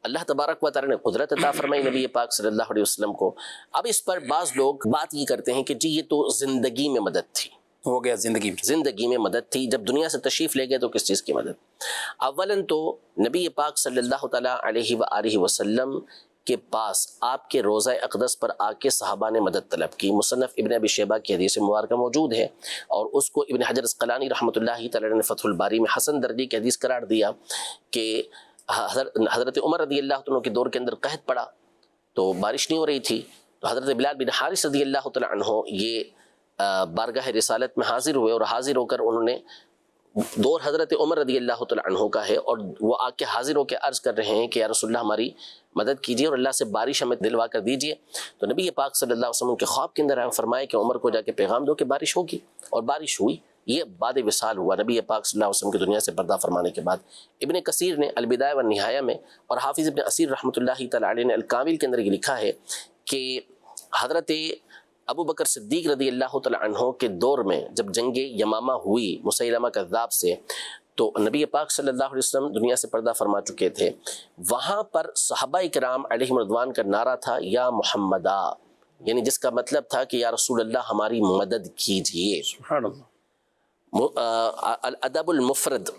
اللہ تبارک و تعالی نے قدرت عطا فرمائی نبی پاک صلی اللہ علیہ وسلم کو۔ اب اس پر بعض لوگ بات یہ کرتے ہیں کہ جی یہ تو زندگی میں مدد تھی، ہو گیا زندگی میں مدد تھی، جب دنیا سے تشریف لے گئے تو کس چیز کی مدد؟ اولاً تو نبی پاک صلی اللہ تعالی علیہ وآلہ وسلم کے پاس آپ کے روضہ اقدس پر آ کے صحابہ نے مدد طلب کی۔ مصنف ابن ابی شیبہ کی حدیث مبارکہ موجود ہے، اور اس کو ابن حجر عسقلانی رحمۃ اللہ تعالی نے فتح الباری میں حسن درجے کی حدیث قرار دیا کہ حضرت عمر رضی اللہ عنہ کے دور کے اندر قحط پڑا تو بارش نہیں ہو رہی تھی، تو حضرت بلال بن حارث رضی اللہ تعالی عنہ یہ بارگاہ رسالت میں حاضر ہوئے، اور حاضر ہو کر انہوں نے دور حضرت عمر رضی اللہ تعالی عنہ کا ہے، اور وہ آ کے حاضر ہو کے عرض کر رہے ہیں کہ یا رسول اللہ ہماری مدد کیجیے اور اللہ سے بارش ہمیں دلوا کر دیجیے۔ تو نبی پاک صلی اللہ علیہ وسلم کے خواب کے اندر فرمایا کہ عمر کو جا کے پیغام دو کہ بارش ہوگی، اور بارش ہوئی۔ یہ بعد وصال ہوا نبی پاک صلی اللہ علیہ وسلم کی دنیا سے پردہ فرمانے کے بعد۔ ابن کثیر نے البدایہ والنہایہ میں اور حافظ ابن اسیر رحمۃ اللہ تعالی علیہ نے الکامل کے اندر یہ لکھا ہے کہ حضرت ابو بکر صدیق رضی اللہ تعالی عنہ کے دور میں جب جنگ یمامہ ہوئی مسیلمہ کذاب سے، تو نبی پاک صلی اللہ علیہ وسلم دنیا سے پردہ فرما چکے تھے۔ وہاں پر صحابہ کرام علیہم رضوان کا نعرہ تھا یا محمدہ، یعنی جس کا مطلب تھا کہ یا رسول اللہ ہماری مدد کیجیے۔ سبحان اللہ۔ الادب المفرد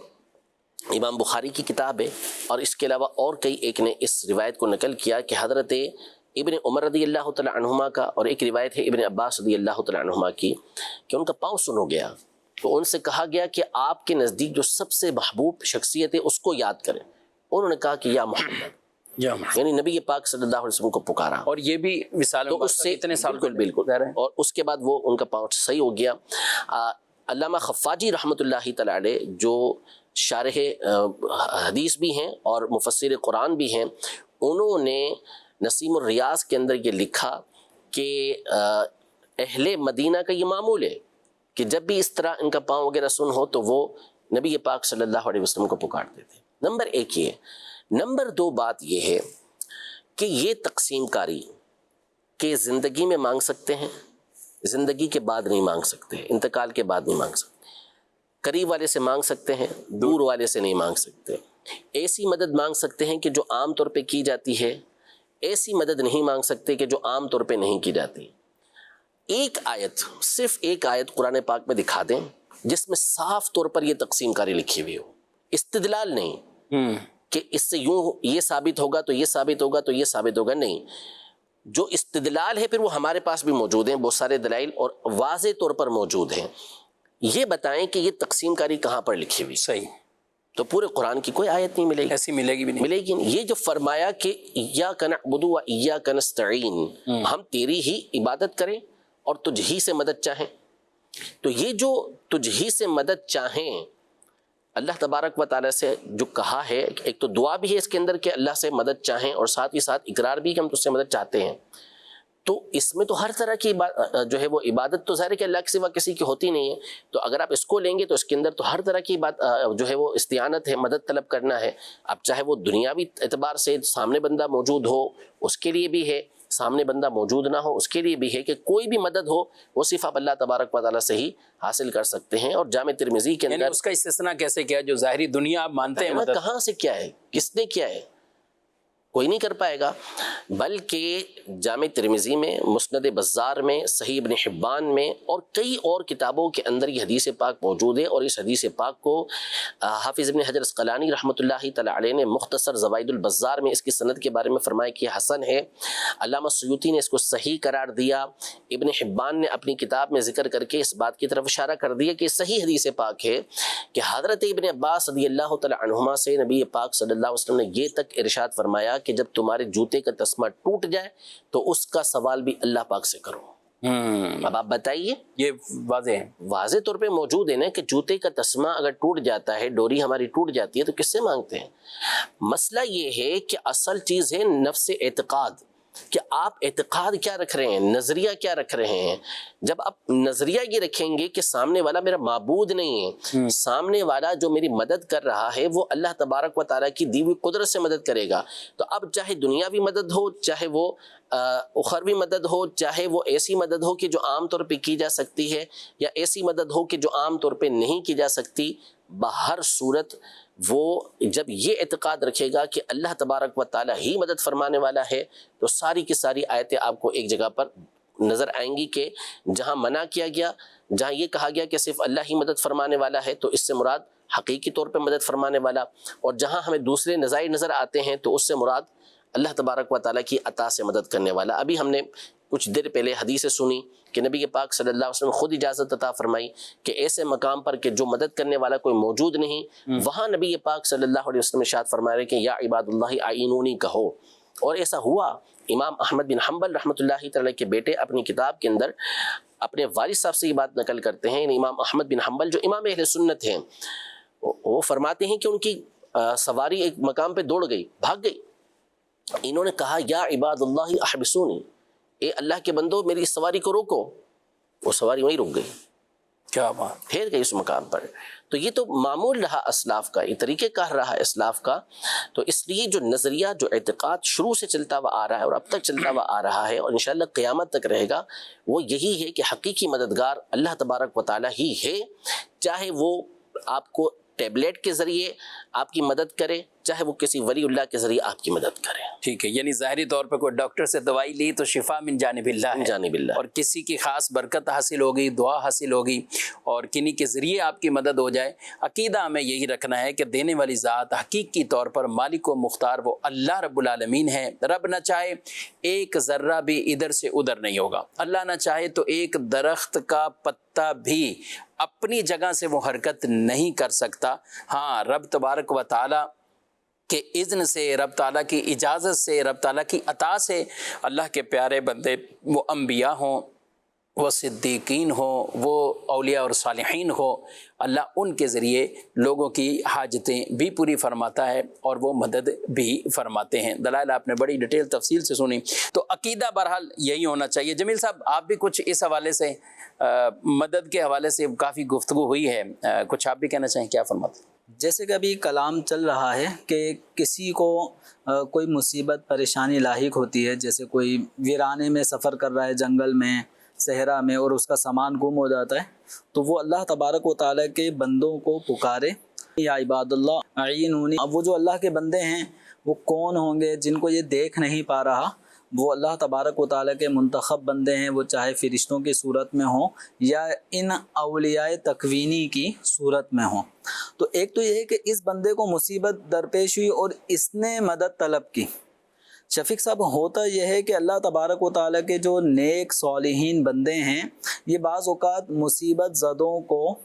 امام بخاری کی کتاب ہے، اور اس کے علاوہ اور کئی ایک نے اس روایت کو نقل کیا کہ حضرت ابن عمر رضی اللہ تعالی عنہما کا، اور ایک روایت ہے ابن عباس رضی اللہ تعالی عنہما کی کہ ان کا پاؤں سن ہو گیا، تو ان سے کہا گیا کہ آپ کے نزدیک جو سب سے محبوب شخصیت ہے اس کو یاد کریں۔ انہوں نے کہا کہ یا محمد، یعنی نبی پاک صلی اللہ علیہ وسلم کو پکارا، اور یہ بھی وصال تو اس سے اتنے سال بالکل، اور اس کے بعد وہ ان کا پاؤں صحیح ہو گیا۔ علامہ خفاجی رحمۃ اللہ تعالی علیہ جو شارح حدیث بھی ہیں اور مفسر قرآن بھی ہیں، انہوں نے نسیم الریاض کے اندر یہ لکھا کہ اہل مدینہ کا یہ معمول ہے کہ جب بھی اس طرح ان کا پاؤں وغیرہ سن ہو تو وہ نبی پاک صلی اللہ علیہ وسلم کو پکارتے تھے۔ نمبر ایک یہ ہے۔ نمبر دو بات یہ ہے کہ یہ تقسیم کاری کہ زندگی میں مانگ سکتے ہیں، زندگی کے بعد نہیں مانگ سکتے، انتقال کے بعد نہیں مانگ سکتے، قریب والے سے مانگ سکتے ہیں، دور والے سے نہیں مانگ سکتے، ایسی مدد مانگ سکتے ہیں کہ جو عام طور پہ کی جاتی ہے، ایسی مدد نہیں مانگ سکتے کہ جو عام طور پہ نہیں کی جاتی۔ ایک آیت، صرف ایک آیت قرآن پاک میں دکھا دیں جس میں صاف طور پر یہ تقسیم کاری لکھی ہوئی ہو، استدلال نہیں کہ اس سے یوں یہ ثابت ہوگا تو یہ ثابت ہوگا تو یہ ثابت ہوگا، نہیں، جو استدلال ہے پھر وہ ہمارے پاس بھی موجود ہیں، بہت سارے دلائل اور واضح طور پر موجود ہیں۔ یہ بتائیں کہ یہ تقسیم کاری کہاں پر لکھی ہوئی؟ صحیح، تو پورے قرآن کی کوئی آیت نہیں ملے گی، ایسی ملے گی بھی نہیں۔ ملے گی نہیں۔ یہ جو فرمایا کہ ایاک نعبد و ایاک نستعین، ہم تیری ہی عبادت کریں اور تجھ ہی سے مدد چاہیں، تو یہ جو تجھ ہی سے مدد چاہیں اللہ تبارک و تعالیٰ سے جو کہا ہے، ایک تو دعا بھی ہے اس کے اندر کہ اللہ سے مدد چاہیں، اور ساتھ ہی ساتھ اقرار بھی کہ ہم تجھ سے مدد چاہتے ہیں، تو اس میں تو ہر طرح کی جو ہے وہ عبادت تو ظاہر ہے کہ اللہ کے سوا کسی کی ہوتی نہیں ہے، تو اگر آپ اس کو لیں گے تو اس کے اندر تو ہر طرح کی بات جو ہے وہ استعانت ہے، مدد طلب کرنا ہے۔ اب چاہے وہ دنیاوی اعتبار سے سامنے بندہ موجود ہو اس کے لیے بھی ہے، سامنے بندہ موجود نہ ہو اس کے لیے بھی ہے، کہ کوئی بھی مدد ہو وہ صرف آپ اللہ تبارک و تعالیٰ سے ہی حاصل کر سکتے ہیں۔ اور جامع ترمذی کے یعنی اندر اس کا استثناء کیسے کیا؟ جو ظاہری دنیا آپ مانتے ہیں مدد، کہاں سے کیا ہے، کس نے کیا ہے، کوئی نہیں کر پائے گا۔ بلکہ جامع ترمذی میں، مسند بزار میں، صحیح ابن حبان میں اور کئی اور کتابوں کے اندر یہ حدیث پاک موجود ہے، اور اس حدیث پاک کو حافظ ابن حجر عسقلانی رحمۃ اللہ تعالی علیہ نے مختصر زوائد البزار میں اس کی سند کے بارے میں فرمایا کہ یہ حسن ہے۔ علامہ سیوطی نے اس کو صحیح قرار دیا، ابن حبان نے اپنی کتاب میں ذکر کر کے اس بات کی طرف اشارہ کر دیا کہ صحیح حدیث پاک ہے کہ حضرت ابن عباس رضی اللہ تعالی عنہما سے نبی پاک صلی اللہ علیہ وسلم نے یہ تک ارشاد فرمایا کہ جب تمہارے جوتے کا تسمہ ٹوٹ جائے تو اس کا سوال بھی اللہ پاک سے کرو۔ اب آپ بتائیے، یہ واضح ہے، واضح طور پہ موجود ہے نا کہ جوتے کا تسمہ اگر ٹوٹ جاتا ہے، ڈوری ہماری ٹوٹ جاتی ہے تو کس سے مانگتے ہیں؟ مسئلہ یہ ہے کہ اصل چیز ہے نفس اعتقاد، کہ آپ اعتقاد کیا رکھ رہے ہیں، نظریہ کیا رکھ رہے ہیں۔ جب آپ نظریہ یہ رکھیں گے کہ سامنے والا میرا معبود نہیں ہے، سامنے والا جو میری مدد کر رہا ہے وہ اللہ تبارک و تعالیٰ کی دی ہوئی قدرت سے مدد کرے گا، تو اب چاہے دنیاوی مدد ہو، چاہے وہ اخروی مدد ہو، چاہے وہ ایسی مدد ہو کہ جو عام طور پہ کی جا سکتی ہے، یا ایسی مدد ہو کہ جو عام طور پہ نہیں کی جا سکتی، بہر صورت وہ جب یہ اعتقاد رکھے گا کہ اللہ تبارک و تعالیٰ ہی مدد فرمانے والا ہے، تو ساری کی ساری آیتیں آپ کو ایک جگہ پر نظر آئیں گی کہ جہاں منع کیا گیا، جہاں یہ کہا گیا کہ صرف اللہ ہی مدد فرمانے والا ہے تو اس سے مراد حقیقی طور پہ مدد فرمانے والا، اور جہاں ہمیں دوسرے نظائر نظر آتے ہیں تو اس سے مراد اللہ تبارک و تعالیٰ کی عطا سے مدد کرنے والا. ابھی ہم نے کچھ دیر پہلے حدیثیں سنی کہ نبی پاک صلی اللہ علیہ وسلم خود اجازت عطا فرمائی کہ ایسے مقام پر کہ جو مدد کرنے والا کوئی موجود نہیں، وہاں نبی پاک صلی اللہ علیہ وسلم ارشاد فرما رہے کہ یا عباد اللہ اعینونی کہو. اور ایسا ہوا. امام احمد بن حنبل رحمۃ اللہ تعالیٰ کے بیٹے اپنی کتاب کے اندر اپنے والد صاحب سے یہ بات نقل کرتے ہیں. امام احمد بن حنبل جو امام اہل سنت ہیں، وہ فرماتے ہیں کہ ان کی سواری ایک مقام پہ دوڑ گئی، بھاگ گئی. انہوں نے کہا یا عباد اللہ احبسونی، اے اللہ کے بندو میری اس سواری کو روکو. وہ سواری وہیں رک گئی، کیا بات. پھیر گئی اس مقام پر. تو یہ تو معمول رہا اسلاف کا، یہ طریقہ کار رہا اسلاف کا. تو اس لیے جو نظریہ، جو اعتقاد شروع سے چلتا ہوا آ رہا ہے اور اب تک چلتا ہوا آ رہا ہے اور انشاءاللہ قیامت تک رہے گا، وہ یہی ہے کہ حقیقی مددگار اللہ تبارک و تعالیٰ ہی ہے. چاہے وہ آپ کو ٹیبلیٹ کے ذریعے آپ کی مدد کرے، چاہے وہ کسی ولی اللہ کے ذریعے آپ کی مدد کرے. ٹھیک ہے، یعنی ظاہری طور پہ کوئی ڈاکٹر سے دوائی لی تو شفا من جانب اللہ ہے، من جانب اللہ، اور کسی کی خاص برکت حاصل ہوگی، دعا حاصل ہوگی اور کنہیں کے ذریعے آپ کی مدد ہو جائے. عقیدہ ہمیں یہی رکھنا ہے کہ دینے والی ذات حقیقی طور پر مالک و مختار وہ اللہ رب العالمین ہے. رب نہ چاہے ایک ذرہ بھی ادھر سے ادھر نہیں ہوگا، اللہ نہ چاہے تو ایک درخت کا پتا بھی اپنی جگہ سے وہ حرکت نہیں کر سکتا. ہاں، رب تبارک و تعالی کے اذن سے، رب تعالیٰ کی اجازت سے، رب تعالیٰ کی عطا سے اللہ کے پیارے بندے، وہ انبیاء ہوں، وہ صدیقین ہوں، وہ اولیاء اور صالحین ہو، اللہ ان کے ذریعے لوگوں کی حاجتیں بھی پوری فرماتا ہے اور وہ مدد بھی فرماتے ہیں. دلائل آپ نے بڑی ڈیٹیل تفصیل سے سنی. تو عقیدہ بہرحال یہی ہونا چاہیے. جمیل صاحب، آپ بھی کچھ اس حوالے سے، مدد کے حوالے سے کافی گفتگو ہوئی ہے، کچھ آپ بھی کہنا چاہیں، کیا فرماتے ہیں؟ جیسے کہ ابھی کلام چل رہا ہے کہ کسی کو کوئی مصیبت پریشانی لاحق ہوتی ہے، جیسے کوئی ویرانے میں سفر کر رہا ہے، جنگل میں، صحرا میں، اور اس کا سامان گم ہو جاتا ہے، تو وہ اللہ تبارک و تعالیٰ کے بندوں کو پکارے یا عباد اللہ اعینونی. اب وہ جو اللہ کے بندے ہیں وہ کون ہوں گے؟ جن کو یہ دیکھ نہیں پا رہا، وہ اللہ تبارک و تعالیٰ کے منتخب بندے ہیں، وہ چاہے فرشتوں کی صورت میں ہوں یا ان اولیاء تکوینی کی صورت میں ہوں. تو ایک تو یہ ہے کہ اس بندے کو مصیبت درپیش ہوئی اور اس نے مدد طلب کی. شفیق صاحب، ہوتا یہ ہے کہ اللہ تبارک و تعالیٰ کے جو نیک صالحین بندے ہیں، یہ بعض اوقات مصیبت زدوں کو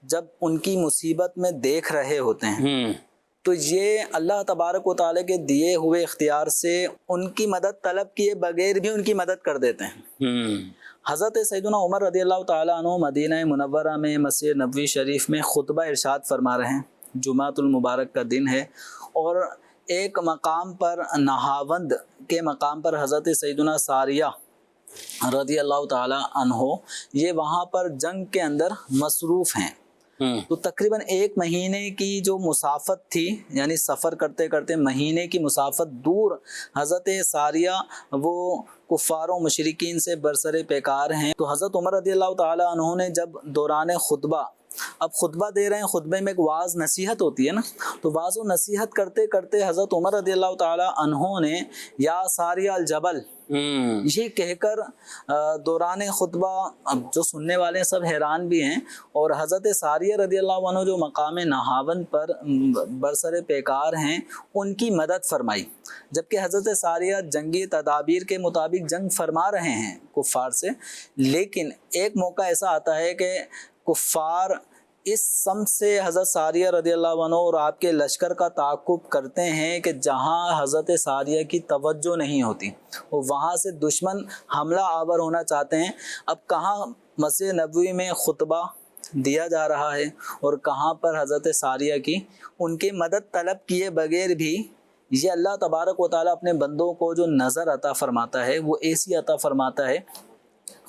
جب ان کی مصیبت میں دیکھ رہے ہوتے ہیں تو یہ اللہ تبارک و تعالیٰ کے دیے ہوئے اختیار سے ان کی مدد طلب کیے بغیر بھی ان کی مدد کر دیتے ہیں. حضرت سیدنا عمر رضی اللہ تعالیٰ عنہ مدینہ منورہ میں مسجد نبوی شریف میں خطبہ ارشاد فرما رہے ہیں. جمعۃ المبارک کا دن ہے اور ایک مقام پر، نہاوند کے مقام پر، حضرت سیدنا ساریہ رضی اللہ تعالیٰ عنہ یہ وہاں پر جنگ کے اندر مصروف ہیں. تو تقریباً 1 مہینے کی جو مسافت تھی، یعنی سفر کرتے کرتے مہینے کی مسافت دور حضرت ساریہ وہ کفار و مشرکین سے برسر پیکار ہیں. تو حضرت عمر رضی اللہ تعالیٰ عنہ نے جب دوران خطبہ، اب خطبہ دے رہے ہیں، خطبے میں ایک واعظ نصیحت ہوتی ہے نا، تو واعظ و نصیحت کرتے کرتے حضرت عمر رضی اللہ تعالیٰ عنہ نے یا ساریہ الجبل یہ کہہ کر دوران خطبہ، اب جو سننے والے ہیں سب حیران بھی ہیں، اور حضرت ساریہ رضی اللہ عنہ جو مقام نہاون پر برسر پیکار ہیں ان کی مدد فرمائی. جبکہ حضرت ساریہ جنگی تدابیر کے مطابق جنگ فرما رہے ہیں کفار سے، لیکن ایک موقع ایسا آتا ہے کہ کفار اس سمت سے حضرت ساریہ رضی اللہ عنہ اور آپ کے لشکر کا تعاقب کرتے ہیں کہ جہاں حضرت ساریہ کی توجہ نہیں ہوتی، وہ وہاں سے دشمن حملہ آور ہونا چاہتے ہیں. اب کہاں مسجد نبوی میں خطبہ دیا جا رہا ہے اور کہاں پر حضرت ساریہ کی ان کی مدد طلب کیے بغیر بھی یہ اللہ تبارک و تعالیٰ اپنے بندوں کو جو نظر عطا فرماتا ہے وہ ایسی عطا فرماتا ہے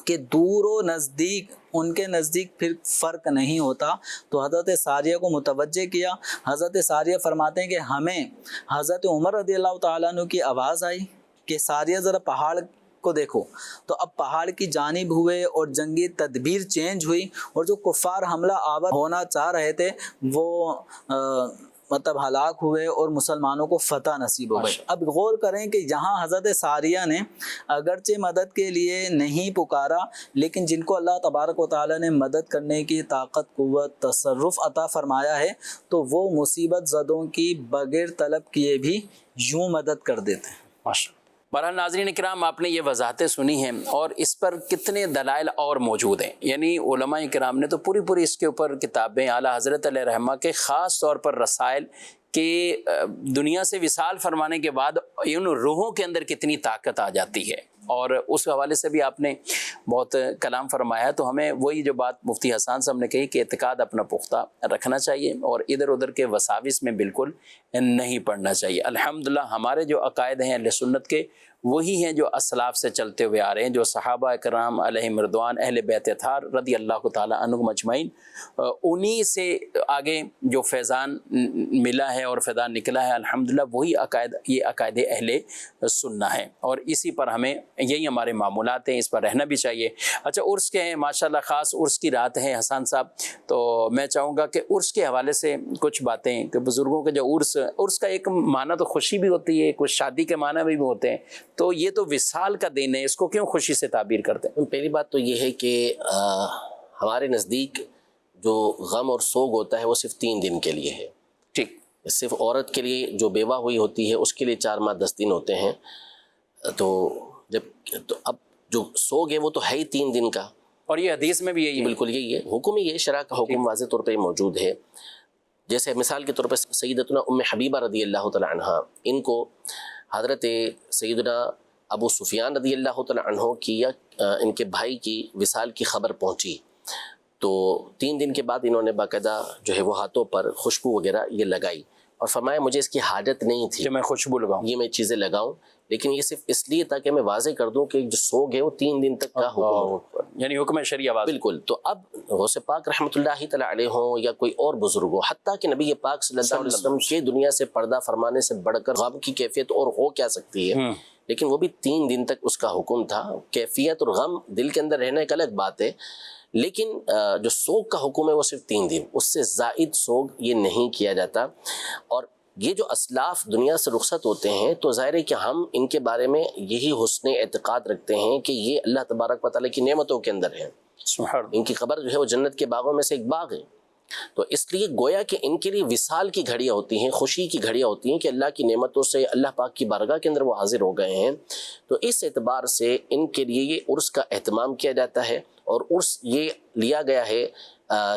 کہ دور و نزدیک ان کے نزدیک پھر فرق نہیں ہوتا. تو حضرت ساریہ کو متوجہ کیا. حضرت ساریہ فرماتے ہیں کہ ہمیں حضرت عمر رضی اللہ تعالیٰ عنہ کی آواز آئی کہ ساریہ ذرا پہاڑ کو دیکھو. تو اب پہاڑ کی جانب ہوئے اور جنگی تدبیر چینج ہوئی اور جو کفار حملہ آور ہونا چاہ رہے تھے وہ مطلب ہلاک ہوئے اور مسلمانوں کو فتح نصیب ہو گئی. اب غور کریں کہ یہاں حضرت ساریہ نے اگرچہ مدد کے لیے نہیں پکارا، لیکن جن کو اللہ تبارک و تعالیٰ نے مدد کرنے کی طاقت، قوت، تصرف عطا فرمایا ہے تو وہ مصیبت زدوں کی بغیر طلب کیے بھی یوں مدد کر دیتے ہیں. ماشاء اللہ۔ بہرحال ناظرین کرام، آپ نے یہ وضاحتیں سنی ہیں اور اس پر کتنے دلائل اور موجود ہیں، یعنی علماء کرام نے تو پوری اس کے اوپر کتابیں، اعلیٰ حضرت علیہ رحمہ کے خاص طور پر رسائل کہ دنیا سے وصال فرمانے کے بعد ان روحوں کے اندر کتنی طاقت آ جاتی ہے، اور اس حوالے سے بھی آپ نے بہت کلام فرمایا ہے۔ تو ہمیں وہی جو بات مفتی حسان صاحب نے کہی کہ اعتقاد اپنا پختہ رکھنا چاہیے اور ادھر ادھر کے وساوس میں بالکل نہیں پڑنا چاہیے۔ الحمدللہ ہمارے جو عقائد ہیں اہل سنت کے وہی ہیں جو اسلاف سے چلتے ہوئے آ رہے ہیں، جو صحابہ کرام علیہم رضوان، اہل بیت اطہار رضی اللہ تعالی عنہم اجمعین، انہی سے آگے جو فیضان ملا ہے اور فیضان نکلا ہے، الحمدللہ وہی عقائد، یہ عقائد اہل سنہ ہیں، اور اسی پر ہمیں، یہی ہمارے معمولات ہیں، اس پر رہنا بھی چاہیے۔ اچھا، عرس کے ہیں ماشاءاللہ، خاص عرس کی رات ہے حسان صاحب، تو میں چاہوں گا کہ عرس کے حوالے سے کچھ باتیں، کہ بزرگوں کے جو عرس کا ایک معنی تو خوشی بھی ہوتی ہے، کچھ شادی کے معنی بھی ہوتے ہیں، تو یہ تو وصال کا دن ہے، اس کو کیوں خوشی سے تعبیر کرتے ہیں؟ پہلی بات تو یہ ہے کہ ہمارے نزدیک جو غم اور سوگ ہوتا ہے وہ صرف 3 دن کے لیے ہے۔ ٹھیک، صرف عورت کے لیے جو بیوہ ہوئی ہوتی ہے اس کے لیے 4 ماہ 10 دن ہوتے ہیں، تو اب جو سوگ ہے وہ تو ہے ہی 3 دن کا، اور یہ حدیث میں بھی یہی ہے، بالکل یہی ہے، حکم ہی ہے، شرع کا حکم واضح طور پہ موجود ہے۔ جیسے مثال کے طور پہ سیدتنا ام حبیبہ رضی اللہ تعالی عنہ، ان کو حضرت سیدنا ابو سفیان رضی اللہ تعالی عنہ کی یا ان کے بھائی کی وصال کی خبر پہنچی، تو 3 دن کے بعد انہوں نے باقاعدہ جو ہے وہ ہاتھوں پر خوشبو وغیرہ یہ لگائی اور فرمایا مجھے اس کی حاجت نہیں تھی کہ میں خوشبو لگاؤں، یہ میں چیزیں لگاؤں، لیکن یہ صرف اس لیے تاکہ میں واضح کر دوں کہ جو سوگ ہے وہ 3 دن تک کا حکم ہے، یعنی حکم شریعہ واضح۔ بالکل۔ تو اب غوث پاک رحمۃ اللہ تعالی علیہ ہوں یا کوئی اور بزرگ ہو، حتیٰ کہ نبی پاک صلی اللہ علیہ وسلم کے دنیا سے پردہ فرمانے سے بڑھ کر غم کی کیفیت اور ہو کیا سکتی ہے، لیکن وہ بھی 3 دن تک اس کا حکم تھا۔ کیفیت اور غم دل کے اندر رہنا ایک الگ بات ہے، لیکن جو سوگ کا حکم ہے وہ صرف 3 دن، اس سے زائد سوگ یہ نہیں کیا جاتا۔ اور یہ جو اسلاف دنیا سے رخصت ہوتے ہیں تو ظاہر ہے کہ ہم ان کے بارے میں یہی حسن اعتقاد رکھتے ہیں کہ یہ اللہ تبارک و تعالیٰ کی نعمتوں کے اندر ہے، سبحان اللہ۔ ان کی قبر جو ہے وہ جنت کے باغوں میں سے ایک باغ ہے، تو اس لیے گویا کہ ان کے لیے وصال کی گھڑیاں ہوتی ہیں، خوشی کی گھڑیاں ہوتی ہیں کہ اللہ کی نعمتوں سے اللہ پاک کی بارگاہ کے اندر وہ حاضر ہو گئے ہیں، تو اس اعتبار سے ان کے لیے یہ عرس کا اہتمام کیا جاتا ہے۔ اور عرس یہ لیا گیا ہے،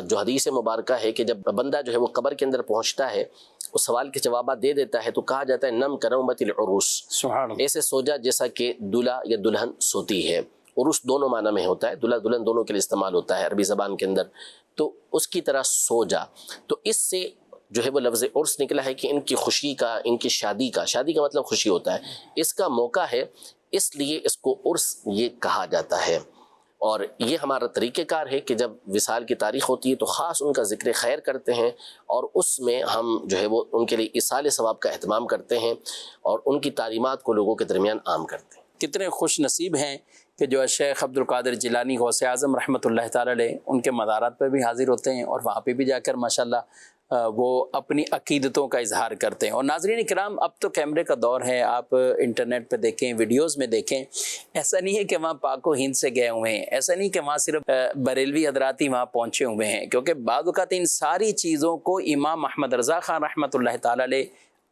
جو حدیث مبارکہ ہے کہ جب بندہ جو ہے وہ قبر کے اندر پہنچتا ہے، اس سوال کے جوابات دے دیتا ہے تو کہا جاتا ہے نم کنومت العروس، سبحان اللہ۔ ایسے سو جا جیسا کہ دلہا یا دلہن سوتی ہے۔ عروس دونوں معنی میں ہوتا ہے، دلہا دلہن دونوں کے لیے استعمال ہوتا ہے عربی زبان کے اندر، تو اس کی طرح سو جا۔ تو اس سے جو ہے وہ لفظ عرس نکلا ہے کہ ان کی خوشی کا، ان کی شادی کا مطلب خوشی ہوتا ہے، اس کا موقع ہے، اس لیے اس کو عرس یہ کہا جاتا ہے۔ اور یہ ہمارا طریقہ کار ہے کہ جب وصال کی تاریخ ہوتی ہے تو خاص ان کا ذکر خیر کرتے ہیں، اور اس میں ہم جو ہے وہ ان کے لیے ایصال ثواب کا اہتمام کرتے ہیں اور ان کی تعلیمات کو لوگوں کے درمیان عام کرتے ہیں۔ کتنے خوش نصیب ہیں کہ جو شیخ عبد القادر جیلانی غوث اعظم رحمۃ اللہ تعالی علیہ، ان کے مزارات پر بھی حاضر ہوتے ہیں اور وہاں پہ بھی جا کر ماشاءاللہ وہ اپنی عقیدتوں کا اظہار کرتے ہیں۔ اور ناظرین کرام، اب تو کیمرے کا دور ہے، آپ انٹرنیٹ پہ دیکھیں، ویڈیوز میں دیکھیں، ایسا نہیں ہے کہ وہاں پاک و ہند سے گئے ہوئے ہیں، ایسا نہیں کہ وہاں صرف بریلوی حضرات ہی وہاں پہنچے ہوئے ہیں، کیونکہ بعض اوقات ان ساری چیزوں کو امام احمد رضا خان رحمۃ اللہ تعالی علیہ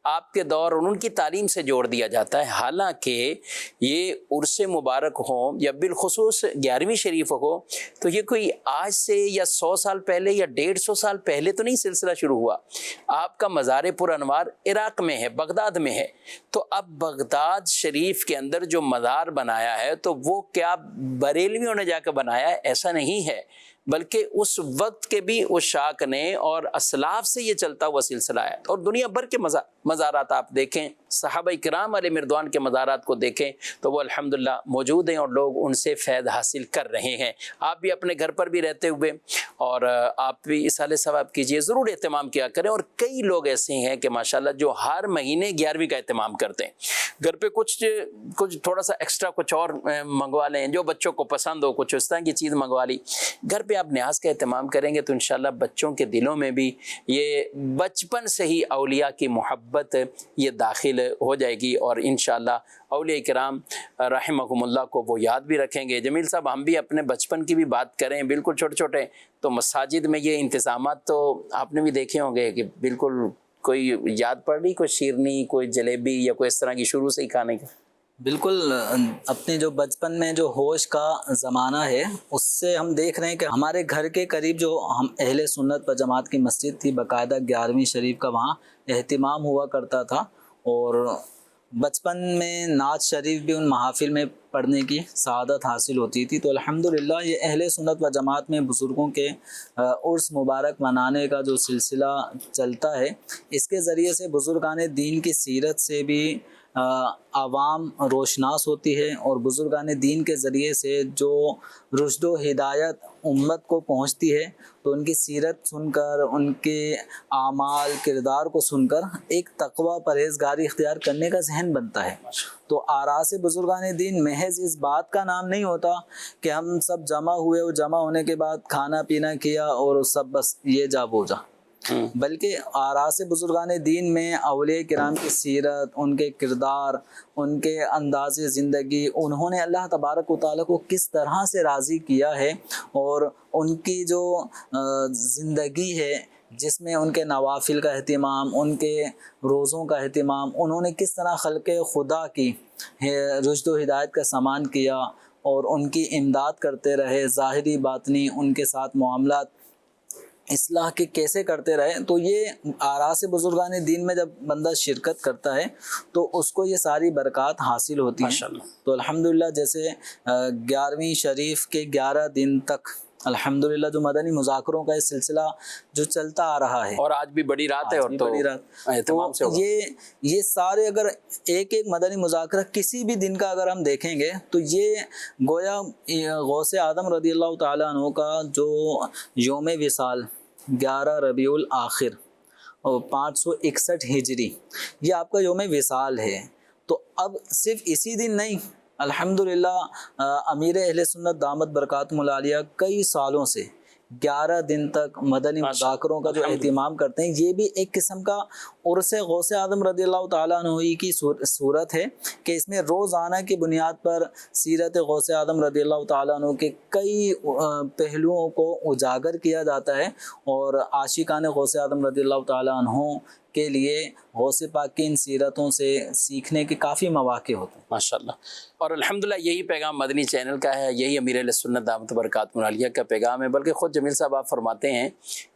آپ کے دور اور ان کی تعلیم سے جوڑ دیا جاتا ہے۔ حالانکہ یہ عرس مبارک ہوں یا بالخصوص 11ویں شریف ہو، تو یہ کوئی آج سے یا 100 سال پہلے یا 150 سال پہلے تو نہیں سلسلہ شروع ہوا۔ آپ کا مزار پر انوار عراق میں ہے، بغداد میں ہے، تو اب بغداد شریف کے اندر جو مزار بنایا ہے تو وہ کیا بریلویوں نے جا کے بنایا ہے؟ ایسا نہیں ہے، بلکہ اس وقت کے بھی اس شاک نے اور اسلاف سے یہ چلتا ہوا سلسلہ ہے۔ اور دنیا بھر کے مزارات آپ دیکھیں، صحابہ کرام علیہ مردوان کے مزارات کو دیکھیں تو وہ الحمدللہ موجود ہیں اور لوگ ان سے فیض حاصل کر رہے ہیں۔ آپ بھی اپنے گھر پر بھی رہتے ہوئے اور آپ بھی ایصال ثواب کیجئے، ضرور اہتمام کیا کریں۔ اور کئی لوگ ایسے ہیں کہ ماشاءاللہ جو ہر مہینے 11ویں کا اہتمام کرتے ہیں، گھر پہ کچھ تھوڑا سا ایکسٹرا کچھ اور منگوا لیں، جو بچوں کو پسند ہو، کچھ اس طرح کی چیز منگوا لی، گھر پہ آپ نیاز کا اہتمام کریں گے تو انشاءاللہ بچوں کے دلوں میں بھی یہ بچپن سے ہی اولیاء کی محبت یہ داخل ہو جائے گی، اور انشاءاللہ اولیاء کرام رحمہم اللہ کو وہ یاد بھی رکھیں گے۔ جمیل صاحب، ہم بھی اپنے بچپن کی بھی بات کریں، بالکل چھوٹے چھوٹے، تو مساجد میں یہ انتظامات تو آپ نے بھی دیکھے ہوں گے کہ بالکل کوئی یاد پڑ رہی، کوئی شیرنی، کوئی جلیبی یا کوئی اس طرح کی شروع سے ہی کھانے کی؟ بالکل اپنے جو بچپن میں جو ہوش کا زمانہ ہے اس سے ہم دیکھ رہے ہیں کہ ہمارے گھر کے قریب جو ہم اہل سنت و جماعت کی مسجد تھی، باقاعدہ 11ویں شریف کا وہاں اہتمام ہوا کرتا تھا، اور بچپن میں نعت شریف بھی ان محافل میں پڑھنے کی سعادت حاصل ہوتی تھی۔ تو الحمدللہ یہ اہل سنت و جماعت میں بزرگوں کے عرس مبارک منانے کا جو سلسلہ چلتا ہے، اس کے ذریعے سے بزرگان دین کی سیرت سے بھی عوام روشناس ہوتی ہے، اور بزرگان دین کے ذریعے سے جو رشد و ہدایت امت کو پہنچتی ہے تو ان کی سیرت سن کر، ان کے اعمال کردار کو سن کر ایک تقوی پرہیزگاری اختیار کرنے کا ذہن بنتا ہے۔ تو آراس بزرگان دین محض اس بات کا نام نہیں ہوتا کہ ہم سب جمع ہوئے اور جمع ہونے کے بعد کھانا پینا کیا اور سب بس یہ جا وہ جا، بلکہ آراس بزرگان دین میں اولیاء کرام کی سیرت، ان کے کردار، ان کے انداز زندگی، انہوں نے اللہ تبارک و تعالیٰ کو کس طرح سے راضی کیا ہے، اور ان کی جو زندگی ہے جس میں ان کے نوافل کا اہتمام، ان کے روزوں کا اہتمام، انہوں نے کس طرح خلق خدا کی رشد و ہدایت کا سامان کیا اور ان کی امداد کرتے رہے، ظاہری باطنی ان کے ساتھ معاملات اصلاح کے کیسے کرتے رہے۔ تو یہ آراس بزرگان دین میں جب بندہ شرکت کرتا ہے تو اس کو یہ ساری برکات حاصل ہوتی ہیں۔ تو الحمدللہ جیسے 11ویں شریف کے 11 دن تک الحمدللہ جو مدنی مذاکروں کا یہ سلسلہ جو چلتا آ رہا ہے، اور آج بھی بڑی رات ہے، اور تو بڑی رات اہتمام سے ہوگا۔ یہ سارے اگر ایک ایک مدنی مذاکرہ کسی بھی دن کا اگر ہم دیکھیں گے تو یہ گویا غوث اعظم رضی اللہ تعالیٰ عنہ کا جو یوم وصال 11 ربیع الآخر اور 561 ہجری، یہ آپ کا یوم وصال ہے۔ تو اب صرف اسی دن نہیں، الحمدللہ امیر اہل سنت دامت برکاتہم العالیہ کئی سالوں سے 11 دن تک مدنی مذاکروں کا جو اہتمام کرتے ہیں، یہ بھی ایک قسم کا عرس غوث اعظم رضی اللہ تعالیٰ عنہ کی صورت ہے کہ اس میں روزانہ کی بنیاد پر سیرت غوث اعظم رضی اللہ تعالیٰ عنہ کے کئی پہلوؤں کو اجاگر کیا جاتا ہے، اور عاشقان غوث اعظم رضی اللہ تعالیٰ عنہ کے لیے غوث پاک کی ان سیرتوں سے سیکھنے کے کافی مواقع ہوتے ہیں۔ ماشاءاللہ۔ اور الحمدللہ یہی پیغام مدنی چینل کا ہے، یہی امیر اہل سنت دامت برکاتہم العالیہ کا پیغام ہے۔ بلکہ خود جمیل صاحب آپ فرماتے ہیں،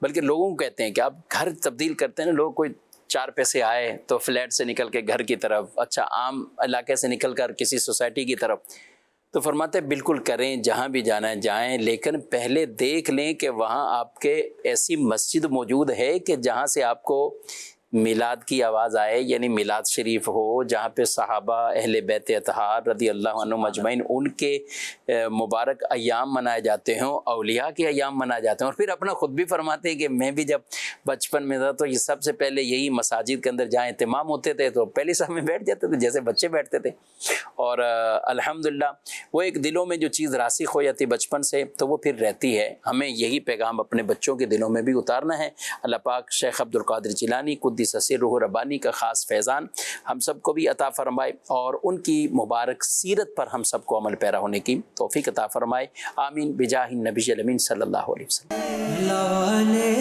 بلکہ لوگوں کو کہتے ہیں کہ آپ گھر تبدیل کرتے ہیں نا، لوگ کوئی 4 پیسے آئے تو فلیٹ سے نکل کے گھر کی طرف، اچھا عام علاقے سے نکل کر کسی سوسائٹی کی طرف، تو فرماتے ہیں بالکل کریں، جہاں بھی جانا ہے جائیں، لیکن پہلے دیکھ لیں کہ وہاں آپ کے ایسی مسجد موجود ہے کہ جہاں سے آپ کو میلاد کی آواز آئے، یعنی میلاد شریف ہو، جہاں پہ صحابہ اہل بیت اطہار رضی اللہ عنہم اجمعین ان کے مبارک ایام منائے جاتے ہوں، اولیاء کے ایام منائے جاتے ہیں۔ اور پھر اپنا خود بھی فرماتے ہیں کہ میں بھی جب بچپن میں تھا تو یہ سب سے پہلے یہی مساجد کے اندر جہاں اہتمام ہوتے تھے تو پہلی صف میں بیٹھ جاتے تھے جیسے بچے بیٹھتے تھے، اور الحمدللہ وہ ایک دلوں میں جو چیز راسخ ہو جاتی بچپن سے تو وہ پھر رہتی ہے۔ ہمیں یہی پیغام اپنے بچوں کے دلوں میں بھی اتارنا ہے۔ اللہ پاک شیخ عبد القادر جیلانی قدس سرہ ربانی کا خاص فیضان ہم سب کو بھی عطا فرمائے، اور ان کی مبارک سیرت پر ہم سب کو عمل پیرا ہونے کی توفیق عطا فرمائے، آمین بجاہ النبی الامین صلی اللہ علیہ وسلم۔ لالے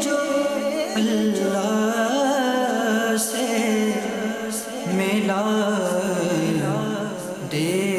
جو اللہ سے ملا دے